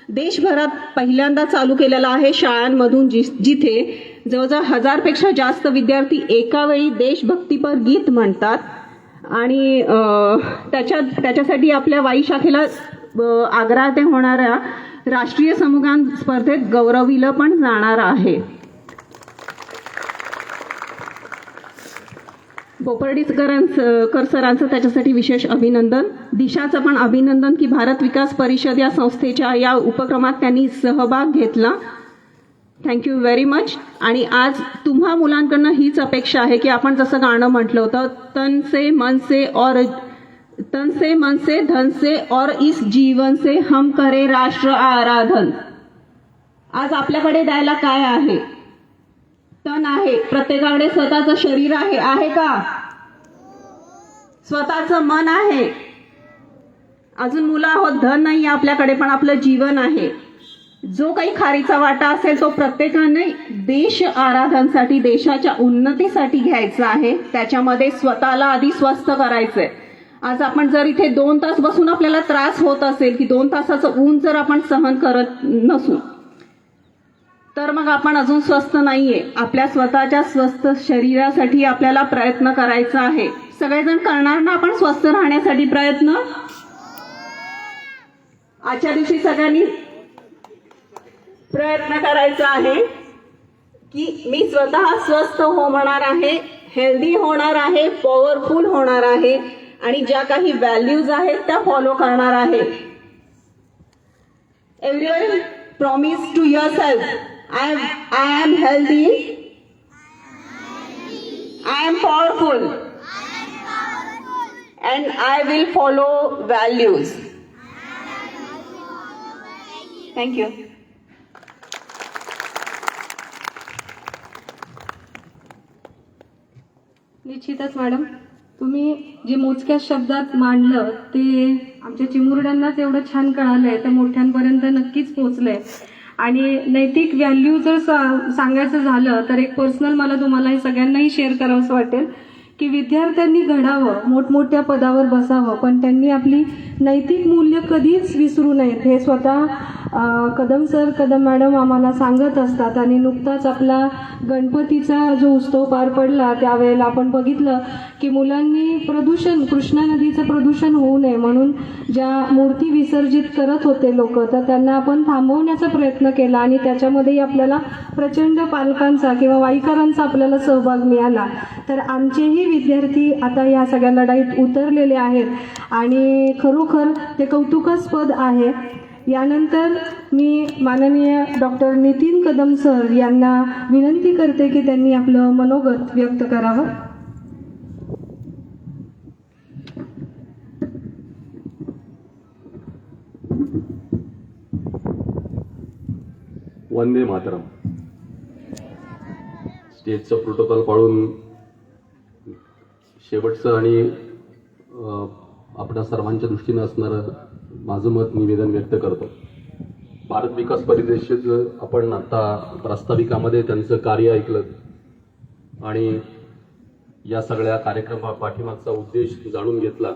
देशभरात पहिल्यांदा चालू केलेला आहे शाळांमधून, जिथे जवळजवळ 1000पेक्षा जास्त विद्यार्थी एका वेळी देशभक्तीपर गीत म्हणतात. आणि त्याच्यासाठी आपल्या वाई शाखेला आग्रा ते होणाऱ्या राष्ट्रीय समूहगान स्पर्धेत गौरविलं पण जाणार आहे. बोपर्डीकर सरांचं त्याच्यासाठी विशेष अभिनंदन. दिशाचं पण अभिनंदन की भारत विकास परिषद या संस्थेच्या या उपक्रमात त्यांनी सहभाग घेतला. Thank you very much. आणि आज तुम्हा मुलांकडनं हीच अपेक्षा आहे की आपण जसं गाणं म्हटलं होतं, तन से मन से धन से और इस जीवन से हम करे राष्ट्र आराधन. आज आपल्याकडे द्यायला काय आहे? तन आहे. प्रत्येकाकडे स्वतःचं शरीर आहे का? स्वतःचं मन आहे. अजून मुलं आहोत, धन नाही आपल्याकडे, पण आपलं जीवन आहे. जो काही खारीचा वाटा असेल तो प्रत्येकाने देश आराधनसाठी, देशाच्या उन्नतीसाठी घ्यायचा आहे. त्याच्यामध्ये स्वतःला आधी स्वस्थ करायचंय. आज आपण जर इथे 2 तास बसून आपल्याला त्रास होत असेल की 2 तासाचं ऊन जर आपण सहन करत नसू, तर मग आपण अजून स्वस्थ नाहीये. आपल्या स्वतःच्या स्वस्थ शरीरासाठी आपल्याला प्रयत्न करायचा आहे. सगळेजण करणार ना आपण स्वस्थ राहण्यासाठी प्रयत्न? आजच्या दिवशी सगळ्यांनी प्रयत्न करायचा आहे की मी स्वतः स्वस्थ होणार आहे, हेल्दी होणार आहे, पॉवरफुल होणार आहे आणि ज्या काही व्हॅल्यूज आहेत त्या फॉलो करणार आहे. Everyone promise to yourself, I am healthy, I am powerful, and I will follow values. Thank you. निश्चितच मॅडम, तुम्ही जे मोजक्या शब्दात मांडलं ते आमच्या चिमुरड्यांनाच एवढं छान कळालंय, तर मोठ्यांपर्यंत नक्कीच पोचलंय. आणि नैतिक व्हॅल्यू जर सांगायचं झालं तर एक पर्सनल मला तुम्हाला हे सगळ्यांनाही शेअर करावंसं वाटेल की विद्यार्थ्यांनी घडावं, मोठमोठ्या पदावर बसावं, पण त्यांनी आपली नैतिक मूल्य कधीच विसरू नयेत. हे स्वतः कदम सर, कदम मॅडम आम्हाला सांगत असतात. आणि नुकताच आपला गणपतीचा जो उत्सव पार पडला त्यावेळेला आपण बघितलं की मुलांनी प्रदूषण, कृष्णा नदीचं प्रदूषण होऊ नये म्हणून ज्या मूर्ती विसर्जित करत होते लोक, तर त्यांना आपण थांबवण्याचा प्रयत्न केला आणि त्याच्यामध्येही आपल्याला प्रचंड पालकांचा किंवा वाईकरांचा आपल्याला सहभाग मिळाला. तर आमचेही विद्यार्थी आता या सगळ्या लढाईत उतरलेले आहेत आणि खरोखर ते कौतुकास्पद आहे. यानंतर मी माननीय डॉक्टर नितीन कदम सर यांना विनंती करते की त्यांनी आपलं मनोगत व्यक्त करावं. वंदे मातरम. स्टेजचं प्रोटोकॉल पाळून शेवटचं आणि आपल्या सर्वांच्या दृष्टीनं असणारं माझं मत निवेदन व्यक्त करतो. भारत विकास परिषदेचं आपण आता प्रास्ताविकामध्ये त्यांचं कार्य ऐकलं आणि या सगळ्या कार्यक्रमा पाठीमागचा उद्देश जाणून घेतला.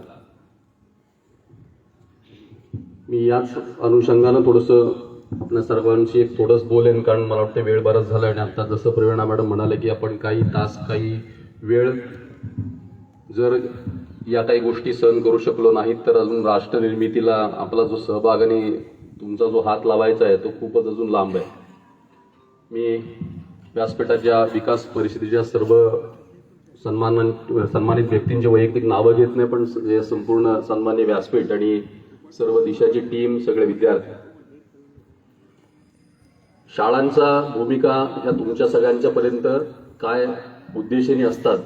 मी याच अनुषंगानं थोडंसं आपल्या सर्वांशी थोडंच बोलेन, कारण मला वाटतं वेळ बराच झाला आणि आता जसं प्रेरणा मॅडम म्हणाले की आपण काही तास, काही वेळ जर या काही गोष्टी सहन करू शकलो नाहीत तर अजून राष्ट्र निर्मितीला आपला जो सहभाग आणि तुमचा जो हात लावायचा आहे तो खूपच अजून लांब आहे. मी व्यासपीठाच्या विकास परिषदेच्या सर्व सन्मानित व्यक्तींची वैयक्तिक नावं घेत नाही, पण जे संपूर्ण सन्मान्य व्यासपीठ आणि सर्व दिशाची टीम, सगळे विद्यार्थी, शाळांचा भूमिका ह्या तुमच्या सगळ्यांच्यापर्यंत काय उद्देशाने असतात.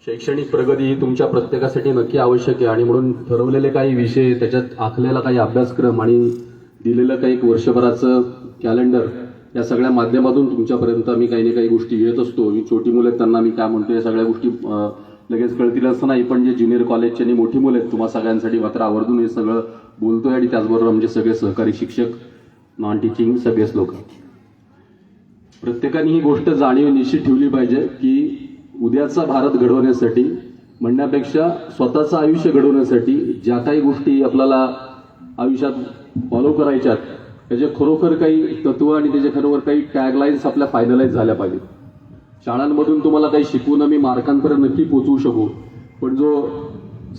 शैक्षणिक प्रगती ही तुमच्या प्रत्येकासाठी नक्की आवश्यक आहे आणि म्हणून ठरवलेले काही विषय, त्याच्यात आखलेला काही अभ्यासक्रम आणि दिलेलं काही वर्षभराचं कॅलेंडर, या सगळ्या माध्यमातून तुमच्यापर्यंत आम्ही काही ना काही गोष्टी घेत असतो. ही छोटी मुलं आहेत त्यांना मी काय म्हणतो या सगळ्या गोष्टी लगेच कळतील असं नाही, पण जे ज्युनियर कॉलेजचे आणि मोठी मुलं आहेत तुम्हा सगळ्यांसाठी मात्र आवर्जून हे सगळं बोलतोय. आणि त्याचबरोबर आमचे सगळे सहकारी शिक्षक, नॉन टीचिंग सगळेच लोक, प्रत्येकाने ही गोष्ट जाणीव निश्चित ठेवली पाहिजे की उद्याचा भारत घडवण्यासाठी म्हणण्यापेक्षा स्वतःचं आयुष्य घडवण्यासाठी ज्या काही गोष्टी आपल्याला आयुष्यात फॉलो करायच्यात त्याचे खरोखर काही तत्व आणि त्याचे खरोखर काही टॅगलाईन्स आपल्या फायनलाइज झाल्या पाहिजेत. शाळांमधून तुम्हाला काही शिकवून आम्ही मार्कांपर्यंत नक्की पोहोचवू शकू, पण जो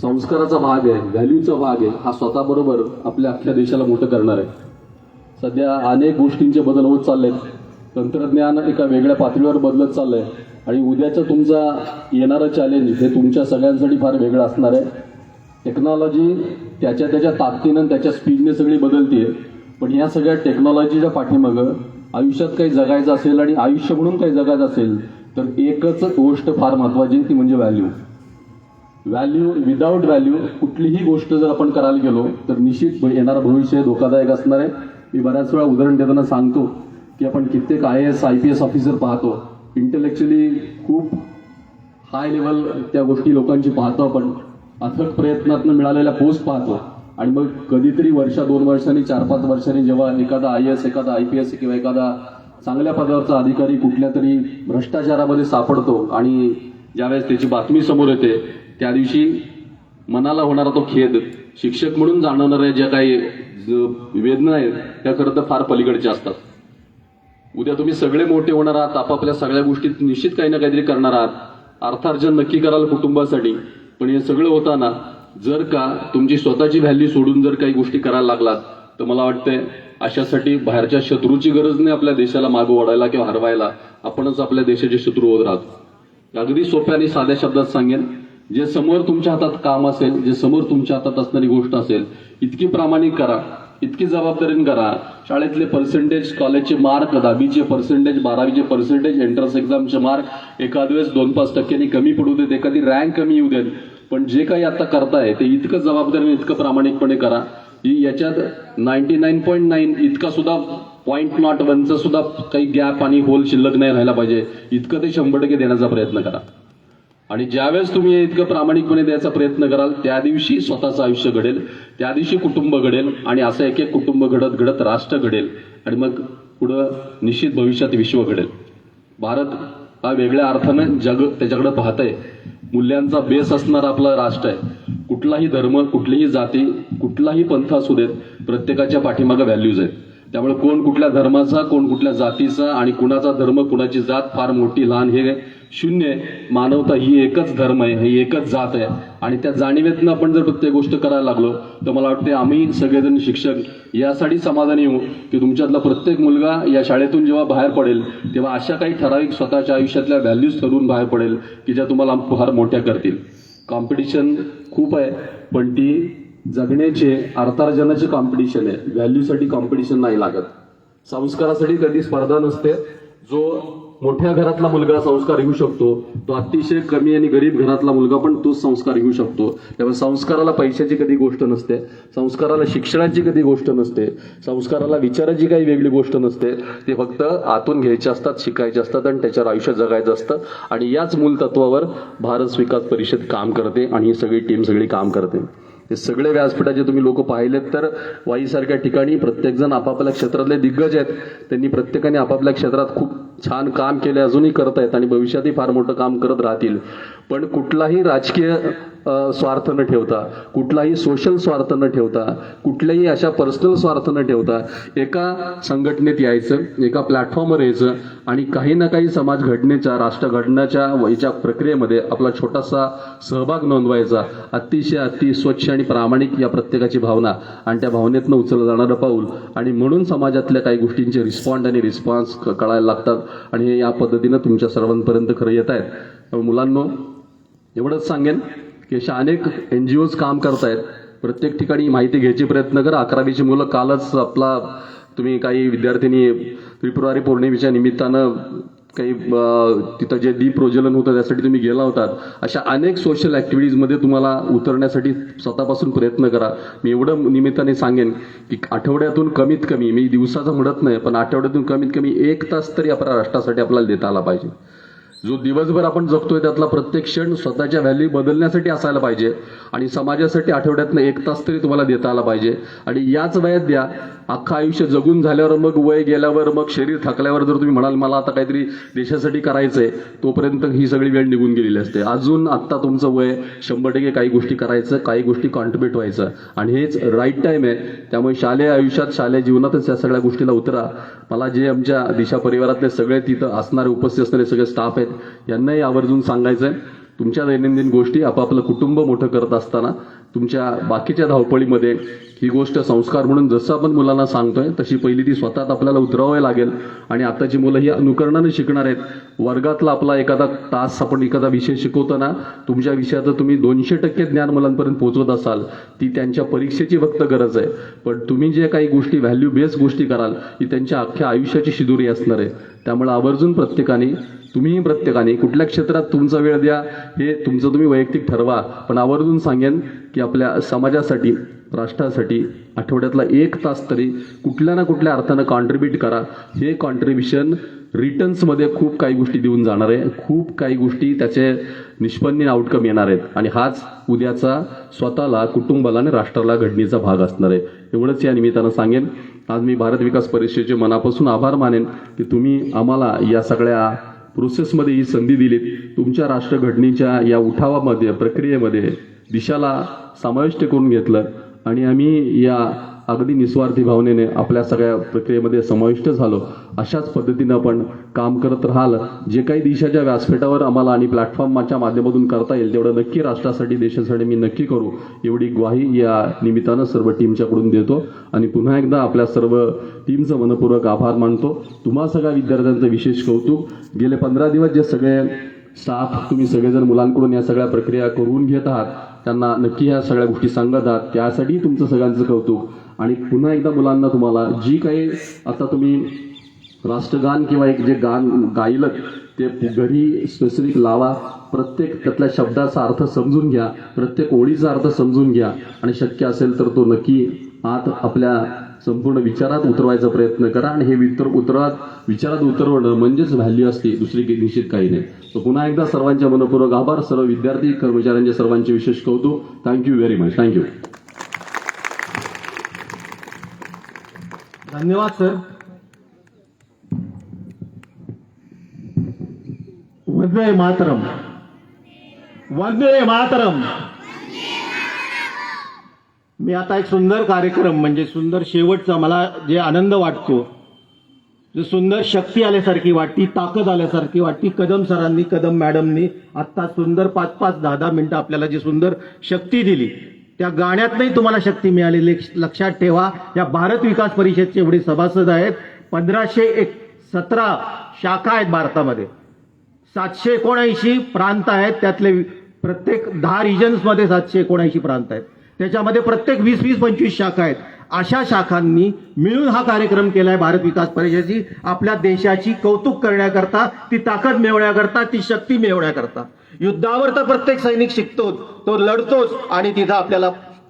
संस्काराचा भाग आहे, व्हॅल्यूचा भाग आहे, हा स्वतःबरोबर आपल्या अख्ख्या देशाला मोठं करणार आहे. सध्या अनेक गोष्टींचे बदल होत चाललेत. तंत्रज्ञान एका वेगळ्या पातळीवर बदलत चाललंय आणि उद्याचं तुमचा येणारं चॅलेंज हे तुमच्या सगळ्यांसाठी फार वेगळं असणार आहे. टेक्नॉलॉजी त्याच्या ताकदीनं, त्याच्या स्पीडने सगळी बदलतीये, पण या सगळ्या टेक्नॉलॉजीच्या पाठीमागं आयुष्यात काही जगायचं असेल आणि आयुष्य म्हणून काही जगायचं असेल तर एकच गोष्ट फार महत्त्वाची, ती म्हणजे व्हॅल्यू. विदाऊट व्हॅल्यू कुठलीही गोष्ट जर आपण करायला गेलो तर निश्चित येणारं भविष्य धोकादायक असणार आहे. मी बऱ्याच वेळा उदाहरण देताना सांगतो की आपण कित्येक IAS IPS ऑफिसर पाहतो, इंटेलेक्च्युअली खूप हाय लेवल त्या गोष्टी लोकांची पाहतो आपण, अथक प्रयत्नातून मिळालेल्या पोस्ट पाहतो आणि मग कधीतरी वर्षा 2 वर्षांनी 4-5 वर्षांनी जेव्हा एखादा IAS, एखादा IPS किंवा एखादा चांगल्या पदावरचा अधिकारी कुठल्या तरी भ्रष्टाचारामध्ये सापडतो आणि ज्यावेळेस त्याची बातमी समोर येते त्या दिवशी मनाला होणारा तो खेद, शिक्षक म्हणून जाणवणाऱ्या ज्या काही वेदना आहेत त्या खरं तर फार पलीकडच्या असतात. उद्या तुम्ही सगळे मोठे होणार आहात, आपापल्या सगळ्या गोष्टीत निश्चित काही ना काहीतरी करणार आहात, अर्थार्जन नक्की कराल कुटुंबासाठी, पण हे सगळं होताना जर का तुमची स्वतःची व्हॅल्यू सोडून जर काही गोष्टी करायला लागलात तर मला वाटतंय अशासाठी बाहेरच्या शत्रूची गरज नाही आपल्या देशाला मागं ओढायला किंवा हरवायला, आपणच आपल्या देशाचे शत्रू होत राहतो. अगदी सोप्या आणि साध्या शब्दात सांगेन, जे समोर तुमच्या हातात काम असेल, जे समोर तुमच्या हातात असणारी गोष्ट असेल, इतकी प्रामाणिक करा, इतकी जबाबदारीने करा. शाळेतले पर्सेंटेज, कॉलेजचे मार्क, 10वीचे पर्सेंटेज, 12वीचे पर्सेंटेज, एंट्रन्स एक्झामचे मार्क एखाद वेळेस 2-5% कमी पडू देत, एखादी रँक कमी येऊ देत, पण जे काही आता करताय ते इतकं जबाबदारीने, इतकं प्रामाणिकपणे करा. याच्यात 99.9 इतका सुद्धा 0.01चा सुद्धा काही गॅप आणि होल शिल्लक नाही राहायला पाहिजे, इतकं ते 100% देण्याचा प्रयत्न करा. आणि ज्यावेळेस तुम्ही इतकं प्रामाणिकपणे द्यायचा प्रयत्न कराल त्या दिवशी स्वतःचं आयुष्य घडेल, त्या दिवशी कुटुंब घडेल आणि असं एक एक कुटुंब घडत घडत राष्ट्र घडेल आणि मग पुढं निश्चित भविष्यात विश्व घडेल. भारत हा वेगळ्या अर्थानं जग त्याच्याकडे पाहतंय. मूल्यांचा बेस असणारा आपलं राष्ट्र आहे. कुठलाही धर्म, कुठलीही जाती, कुठलाही पंथ असू देत, प्रत्येकाच्या पाठीमागे व्हॅल्यूज आहेत. त्यामुळे कोण कुठल्या धर्माचा, कोण कुठल्या जातीचा आणि कुणाचा धर्म, कुणाची जात फार मोठी लहान हे शून्य आहे. मानवता ही एकच धर्म आहे, ही एकच जात आहे. आणि त्या जाणीवेतनं आपण जर प्रत्येक गोष्ट करायला लागलो तर मला वाटते आम्ही सगळेजण शिक्षक यासाठी समाधानी होऊ की तुमच्यातला प्रत्येक मुलगा या शाळेतून जेव्हा बाहेर पडेल तेव्हा अशा काही ठराविक स्वतःच्या आयुष्यातल्या व्हॅल्यूज ठरवून बाहेर पडेल की ज्या तुम्हाला फार मोठ्या करतील. कॉम्पिटिशन खूप आहे, पण ती जगण्याचे अर्थार्जनाचे कॉम्पिटिशन आहे. व्हॅल्यूसाठी कॉम्पिटिशन नाही लागत. संस्कारासाठी कधी स्पर्धा नसते. जो मोठ्या घरातला मुलगा संस्कार घेऊ शकतो तो अतिशय कमी आणि गरीब घरातला मुलगा पण तोच संस्कार घेऊ शकतो. त्यामुळे संस्काराला पैशाची कधी गोष्ट नसते, संस्काराला शिक्षणाची कधी गोष्ट नसते, संस्काराला विचाराची काही वेगळी गोष्ट नसते. ते फक्त आतून घ्यायचे असतात, शिकायचे असतात आणि त्याच्यावर आयुष्य जगायचं असतं. आणि याच मूलतत्वावर भारत विकास परिषद काम करते आणि ही सगळी टीम सगळी काम करते. हे सगळे व्यासपीठाचे तुम्ही लोक पाहिलेत तर वाईसारख्या ठिकाणी प्रत्येकजण आपापल्या क्षेत्रातले दिग्गज आहेत. त्यांनी प्रत्येकाने आपापल्या क्षेत्रात खूप छान काम केले, अजूनही करत आहेत आणि भविष्यातही फार मोठं काम करत राहतील. पण कुठलाही राजकीय स्वार्थ न ठेवता, कुठलाही सोशल स्वार्थ न ठेवता, कुठल्याही अशा पर्सनल स्वार्थ न ठेवता एका संघटनेत यायचं, एका प्लॅटफॉर्मवर यायचं आणि काही ना काही समाज घडण्याच्या, राष्ट्र घडण्याच्या याच्या प्रक्रियेमध्ये आपला छोटासा सहभाग नोंदवायचा. अति स्वच्छ आणि प्रामाणिक या प्रत्येकाची भावना आणि त्या भावनेतनं उचललं जाणारं पाऊल. आणि म्हणून समाजातल्या काही गोष्टींचे रिस्पॉन्स कळायला लागतात आणि हे या पद्धतीनं तुमच्या सर्वांपर्यंत खरं येत आहेत. मुलांनो, एवढंच सांगेन की अशा अनेक NGOज काम करतायत. प्रत्येक ठिकाणी माहिती घ्यायची प्रयत्न करा. 11वीची मुलं, कालच आपला तुम्ही काही विद्यार्थ्यांनी फेब्रुवारी पौर्णिमेच्या निमित्तानं काही तिथं जे दीप प्रज्वलन होतं त्यासाठी तुम्ही गेला होतात. अशा अनेक सोशल ॲक्टिव्हिटीजमध्ये तुम्हाला उतरण्यासाठी स्वतःपासून प्रयत्न करा. मी एवढं निमित्ताने सांगेन की आठवड्यातून कमीत कमी, मी दिवसाचा म्हणत नाही, पण आठवड्यातून कमीत कमी 1 तास तरी आपल्या राष्ट्रासाठी आपल्याला देता आला पाहिजे. जो दिवसभर आपण जगतोय त्यातला प्रत्येक क्षण स्वतःच्या व्हॅल्यू बदलण्यासाठी असायला पाहिजे आणि समाजासाठी आठवड्यातनं 1 तास तरी तुम्हाला देता आला पाहिजे. आणि याच वयात द्या. अख्खं आयुष्य जगून झाल्यावर, मग वय गेल्यावर, मग शरीर थकल्यावर जर तुम्ही म्हणाल मला आता काहीतरी देशासाठी करायचंय, तोपर्यंत ही सगळी वेळ निघून गेलेली असते. अजून आत्ता तुमचं वय 100% काही गोष्टी करायचं, काही गोष्टी कॉन्ट्रीब्युट व्हायचं आणि हेच राईट टाईम आहे. त्यामुळे शालेय आयुष्यात, शालेय जीवनातच या सगळ्या गोष्टीला उतरा. मला जे आमच्या दिशा परिवारातले सगळे तिथं असणारे, उपस्थित असणारे सगळे स्टाफ आहेत, यांनाही आवर्जून सांगायचं आहे, तुमच्या दैनंदिन गोष्टी, आपापलं कुटुंब मोठं करत असताना तुमच्या बाकीच्या धावपळीमध्ये ही गोष्ट संस्कार म्हणून जसं आपण मुलांना सांगतोय तशी पहिली ती स्वतःत आपल्याला उतरवावी लागेल. आणि आताची मुलं ही अनुकरणाने शिकणार आहेत. वर्गातला आपला एखादा तास आपण एखादा विषय शिकवताना तुमच्या विषयाचं तुम्ही 200% ज्ञान मुलांपर्यंत पोहोचवत असाल, ती त्यांच्या परीक्षेची फक्त गरज आहे. पण तुम्ही जे काही गोष्टी व्हॅल्यू बेस्ड गोष्टी कराल ही त्यांच्या अख्ख्या आयुष्याची शिदोरी असणार आहे. त्यामुळे आवर्जून तुम्हीही प्रत्येकाने कुठल्या क्षेत्रात तुमचा वेळ द्या हे तुमचं तुम्ही वैयक्तिक ठरवा. पण आवर्जून सांगेन की आपल्या समाजासाठी, राष्ट्रासाठी आठवड्यातला 1 तास तरी कुठल्या ना कुठल्या अर्थानं कॉन्ट्रीब्यूट करा. हे कॉन्ट्रीब्युशन रिटर्न्समध्ये खूप काही गोष्टी देऊन जाणार आहे. खूप काही गोष्टी त्याचे निष्पन्न आउटकम येणार आहेत आणि हाच उद्याचा स्वतःला, कुटुंबाला आणि राष्ट्राला घडणीचा भाग असणार आहे. एवढंच या निमित्तानं सांगेन. आज मी भारत विकास परिषदेचे मनापासून आभार मानेन की तुम्ही आम्हाला या सगळ्या प्रोसेसमध्ये ही संधी दिलीत. तुमच्या राष्ट्रघडणीच्या या उठावामध्ये, प्रक्रियेमध्ये दिशाला समाविष्ट करून घेतलं आणि आम्ही या अगदी निस्वार्थी भावनेने आपल्या सगळ्या प्रक्रियेमध्ये समाविष्ट झालो. अशाच पद्धतीनं आपण काम करत राहाल. जे काही दिशाच्या व्यासपीठावर आम्हाला आणि प्लॅटफॉर्मच्या माध्यमातून करता येईल तेवढं नक्की राष्ट्रासाठी, देशासाठी मी नक्की करू, एवढी ग्वाही या निमित्तानं सर्व टीमच्याकडून देतो. आणि पुन्हा एकदा आपल्या सर्व टीमचं मनपूर्वक आभार मानतो. तुम्हा सगळ्या विद्यार्थ्यांचं विशेष कौतुक. गेले 15 दिवस जे सगळे स्टाफ, तुम्ही सगळेजण मुलांकडून या सगळ्या प्रक्रिया करून घेत आहात, त्यांना नक्की ह्या सगळ्या गोष्टी सांगत आहात, त्यासाठी तुमचं सगळ्यांचं कौतुक. आणि पुन्हा एकदा मुलांना, तुम्हाला जी काही आता तुम्ही राष्ट्रगान किंवा एक जे गान गायलं ते घरी स्पेसिफिक लावा. प्रत्येक त्यातल्या शब्दाचा अर्थ समजून घ्या, प्रत्येक ओळीचा अर्थ समजून घ्या आणि शक्य असेल तर तो नक्की आत आपल्या संपूर्ण विचारात उतरवायचा प्रयत्न करा. आणि हे विचारात उतरवणं म्हणजेच व्हॅल्यू असते, दुसरी निश्चित काही नाही. तर पुन्हा एकदा सर्वांच्या मनपूर्वक आभार. सर्व विद्यार्थी, कर्मचाऱ्यांचे सर्वांचे विशेष कौतुक. Thank you very much. थँक्यू. धन्यवाद सर. वंदे मातरम. वंदे मातरम. मी आता एक सुंदर कार्यक्रम म्हणजे सुंदर शेवटचा मला जे आनंद वाटतो, जो सुंदर शक्ती आल्यासारखी वाटती, ताकद आल्यासारखी वाटती, कदम सरांनी, कदम मॅडमनी आत्ता सुंदर 5-5, 10-10 मिनिटं आपल्याला जी सुंदर शक्ती दिली, त्या गाण्यातनंही तुम्हाला शक्ती मिळालेली. लक्षात ठेवा, या भारत विकास परिषदचे एवढे सभासद आहेत, 1517 शाखा आहेत भारतामध्ये, 779 प्रांत आहेत, त्यातले प्रत्येक 10 रिजन्समध्ये 779 प्रांत आहेत, त्याच्यामध्ये प्रत्येक 20-25 शाखा आहेत. अशा शाखांनी मिळून हा कार्यक्रम केलाय भारत विकास परिषदेची, आपल्या देशाची कौतुक करण्याकरता, ती ताकद मिळवण्याकरता, ती शक्ती मिळवण्याकरता. युद्धावर तर प्रत्येक सैनिक शिकतो, तो लढतोच आणि तिथं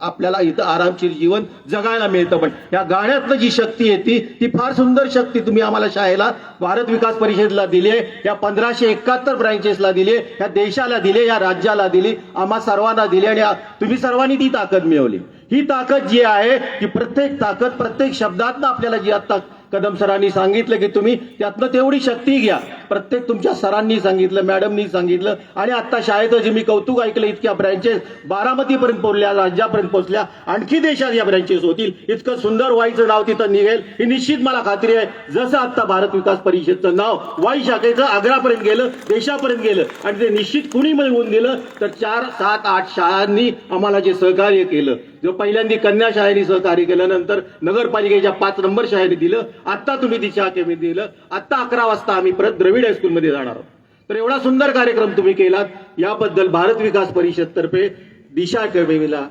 आपल्याला इथं आरामशीर जीवन जगायला मिळतं. पण या गाण्यातनं जी शक्ती येते ती फार सुंदर शक्ती तुम्ही आम्हाला शाळेला भारत विकास परिषदेला दिली आहे, या 1571 ब्रँचेसला दिली, या देशाला दिली, या राज्याला दिली, आम्हा सर्वांना दिली आणि तुम्ही सर्वांनी ती ताकद मिळवली. ही ताकद जी आहे ती प्रत्येक ताकद प्रत्येक शब्दातनं आपल्याला जी आता कदम सरांनी सांगितलं की तुम्ही त्यातनं तेवढी शक्ती घ्या. प्रत्येक तुमच्या सरांनी सांगितलं, मॅडमनी सांगितलं आणि आता शाळेत जे मी कौतुक ऐकलं, इतक्या ब्रँचेस बारामतीपर्यंत पोहोचल्या, राज्यापर्यंत पोहोचल्या, आणखी देशात या ब्रँचेस होतील, इतकं सुंदर वाईचं नाव तिथं निघेल ही निश्चित मला खात्री आहे. जसं आता भारत विकास परिषदचं नाव वाई शाखेचं आग्रापर्यंत गेलं, देशापर्यंत गेलं आणि ते निश्चित कुणी मिळवून दिलं तर 4, 7, 8 शाळांनी आम्हाला जे सहकार्य केलं, जो पहिल्यांदा कन्या शाळेने सहकार्य केलं, नंतर नगरपालिकेच्या 5 नंबर शाळेने दिलं, आता तुम्ही दिशा अकॅडमी दिलं, आता 11 वाजता आम्ही परत द्रविड हायस्कूलमध्ये जाणार आहोत. तर एवढा सुंदर कार्यक्रम तुम्ही केलात, याबद्दल भारत विकास परिषद तर्फे दिशा अकॅडमीला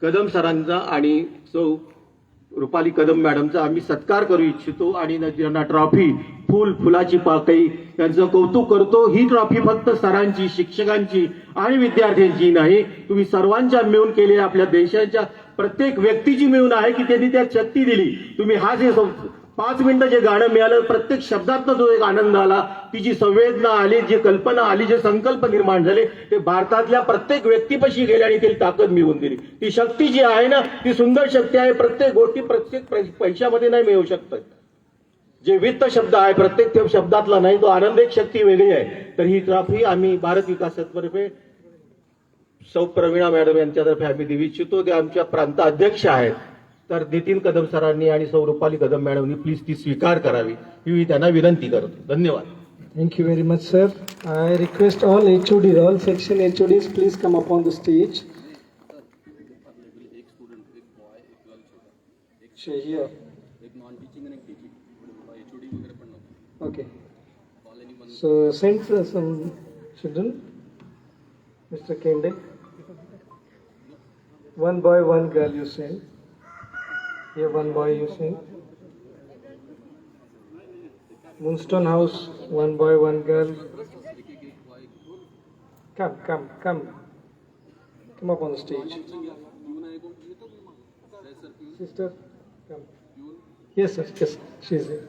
कदम सरांचा आणि सौ रुपाली कदम मॅडमचा आम्ही सत्कार करू इच्छितो आणि त्यांना ट्रॉफी, फुलाची पाकळी त्यांचं कौतुक करतो. ही ट्रॉफी फक्त सरांची, शिक्षकांची आणि विद्यार्थ्यांची नाही, तुम्ही सर्वांच्या मिळून केलेल्या आपल्या देशाच्या प्रत्येक व्यक्तीची मिळून आहे की त्यांनी त्यात शक्ती दिली. तुम्ही हा जे 5 मिनिटं जे गाणं मिळालं, प्रत्येक शब्दातनं जो एक आनंद आला, ती जी संवेदना आली, जी कल्पना आली, जे संकल्प निर्माण झाले, ते भारतातल्या प्रत्येक व्यक्तीपाशी गेले आणि त्याला ताकद मिळवून दिली. ती शक्ती जी आहे ना, ती सुंदर शक्ती आहे. प्रत्येक गोष्टी प्रत्येक पैशामध्ये नाही मिळू शकत. जे वित्त शब्द आहे प्रत्येक त्या शब्दातला नाही, तो आनंद एक शक्ती वेगळी आहे. तर ही ट्रॉफी आम्ही भारत विकासातर्फे सौ प्रवीणा मॅडम यांच्यातर्फे आम्ही देऊ इच्छितो. ते आमच्या प्रांत अध्यक्ष आहेत, तर नितीन कदम सरांनी आणि सौ रुपाली कदम मॅडमनी प्लीज ती स्वीकार करावी ही त्यांना विनंती करतो. धन्यवाद. Thank you very much, sir. I request all HODs, all section HODs, please come up on the stage. Here. Okay. So send some children. Mr. Kende. One boy, one girl you send. Here one boy you send. Moonstone House, one boy, one girl. Come. Come up on the stage. Sister, come. Yes, sir. Yes, she's there.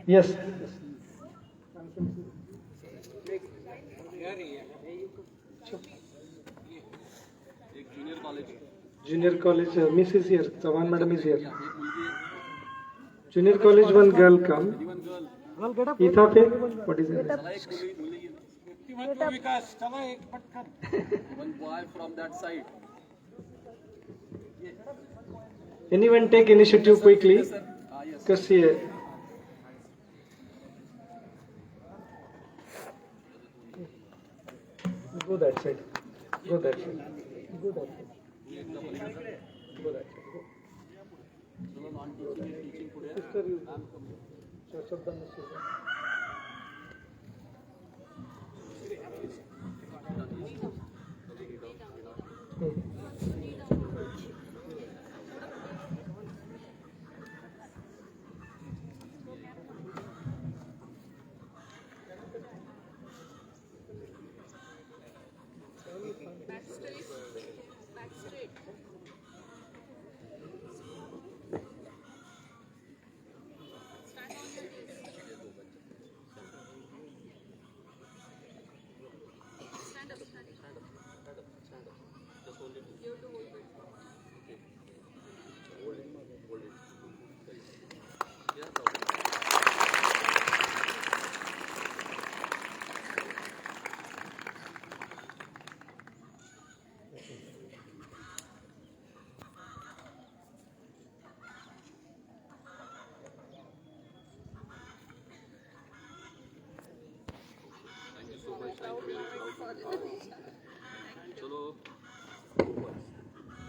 Yes. Junior college, Miss is here. Savan madam is here. Junior college, one girl come. Ithape, what is it? One boy from that side. Anyone take initiative quickly? Because here. Go that side. Go that side. Go that side. Go that side. Sister, you. Shashabdan is here.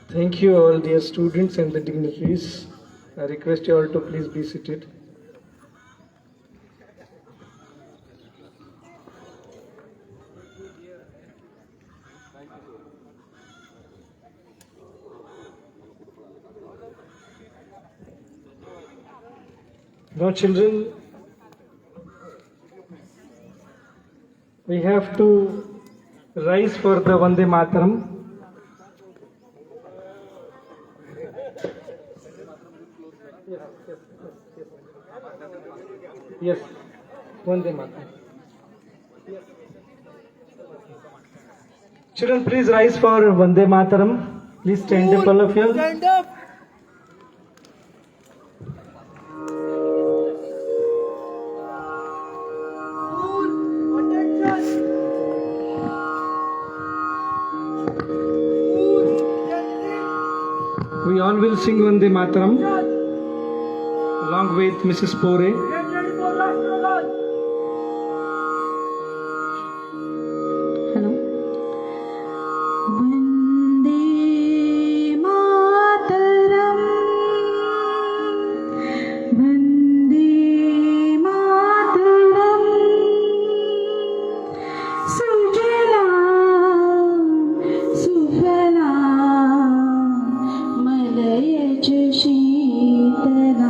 Thank you all dear students and the dignitaries. I request you all to please be seated. Now children, we have to rise for the Vande Mataram. Yes, Vande Mataram. Children, please rise for Vande Mataram. Please stand up, all of you. Stand up. Cool. Attention. Cool. Get We all will sing Vande Mataram ready. along with Mrs. Pore. Get ready for Rashtragan. Hello. वंदे मातरम, वंदे मातरम, सुजलाम सुफलाम मलयज शीतलाम,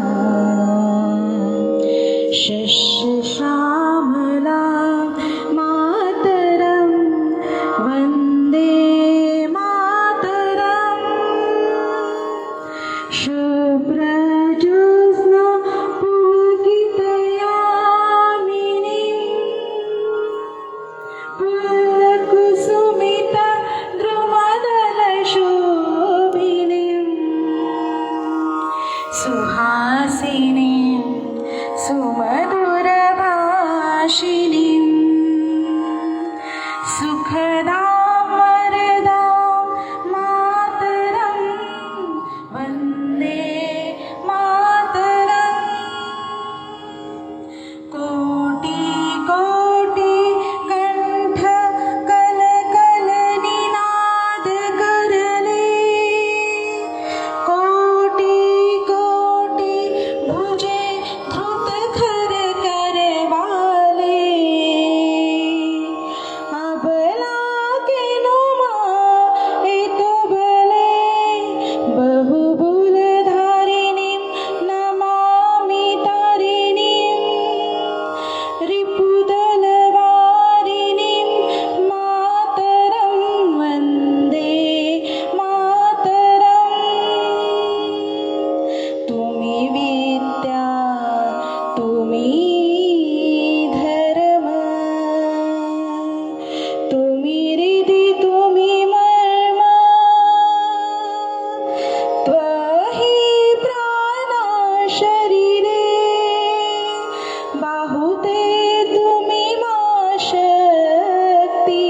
शस्य श्यामलां मातरं, वन्दे मातरं, शुभ्रज्योत्स्ना पुलकितयामिनीं, पुलकुसुमिता द्रुमदलशोभिनीं, सुहासिनीं सुमधुरभाषिणीं, सुखदां वरदां मातरं, वन्दे मातरं, कोटि कोटि कण्ठ कलकलनिनाद करले, कोटि कोटि भुजे धृत खर करवाले, अबला के नुमा एक बले, बहुबुल धारिणीं नमामि तारिणीं, रिपुदलवारिणीं मातरं, वन्दे मातरं, तुम्ही विद्या तुम्ही धर्म, तुम्ही रिधी तुम्ही मर्म, त्वहि प्राणा शरीरे, बाहुते तुम्ही मा शक्ती,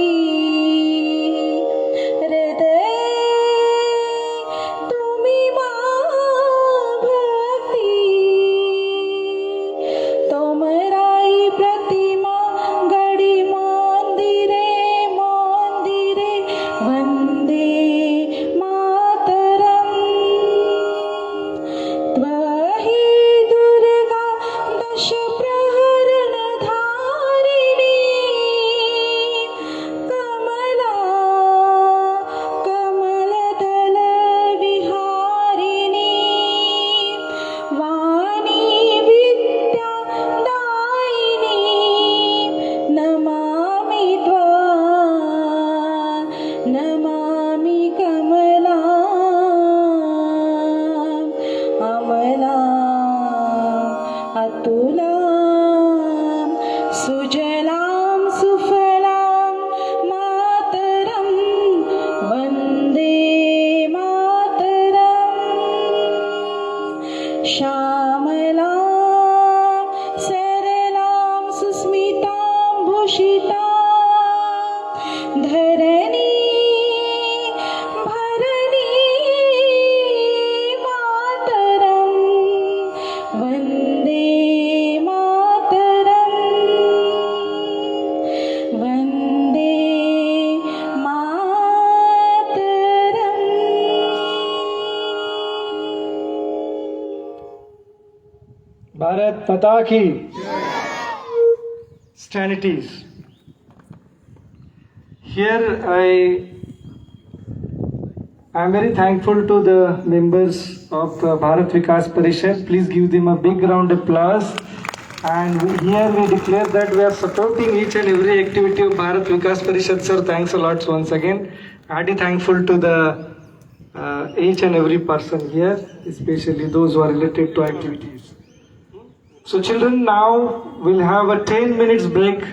हृदये तुम्ही मा भक्ती, तोमराई प्रतिमा गडी मंदिरे मंदिरे, वन्दे मातरं, त्वहि दुर्गा दश प्रहरणधारिणी, कमला कमलदल विहारिणी, वाणी विद्यादायिनी, नमामि त्वां, नमामि कमलां, अमलां अतुलां, सुजलां सुफलां मातरं, वन्दे मातरं, श्यामलां सरलां सुस्मितां भूषितां, धरणी भरणी मातरं, वन्दे मातरं, Bharat Mata ki. Stand at ease. Here I am very thankful to the members of Bharat Vikas Parishad. Please give them a big round of applause. And here we declare that we are supporting each and every activity of Bharat Vikas Parishad. Sir, thanks a lot once again. Hearty thankful to the each and every person here, especially those who are related to activities. So children, now we'll have a 10 minutes break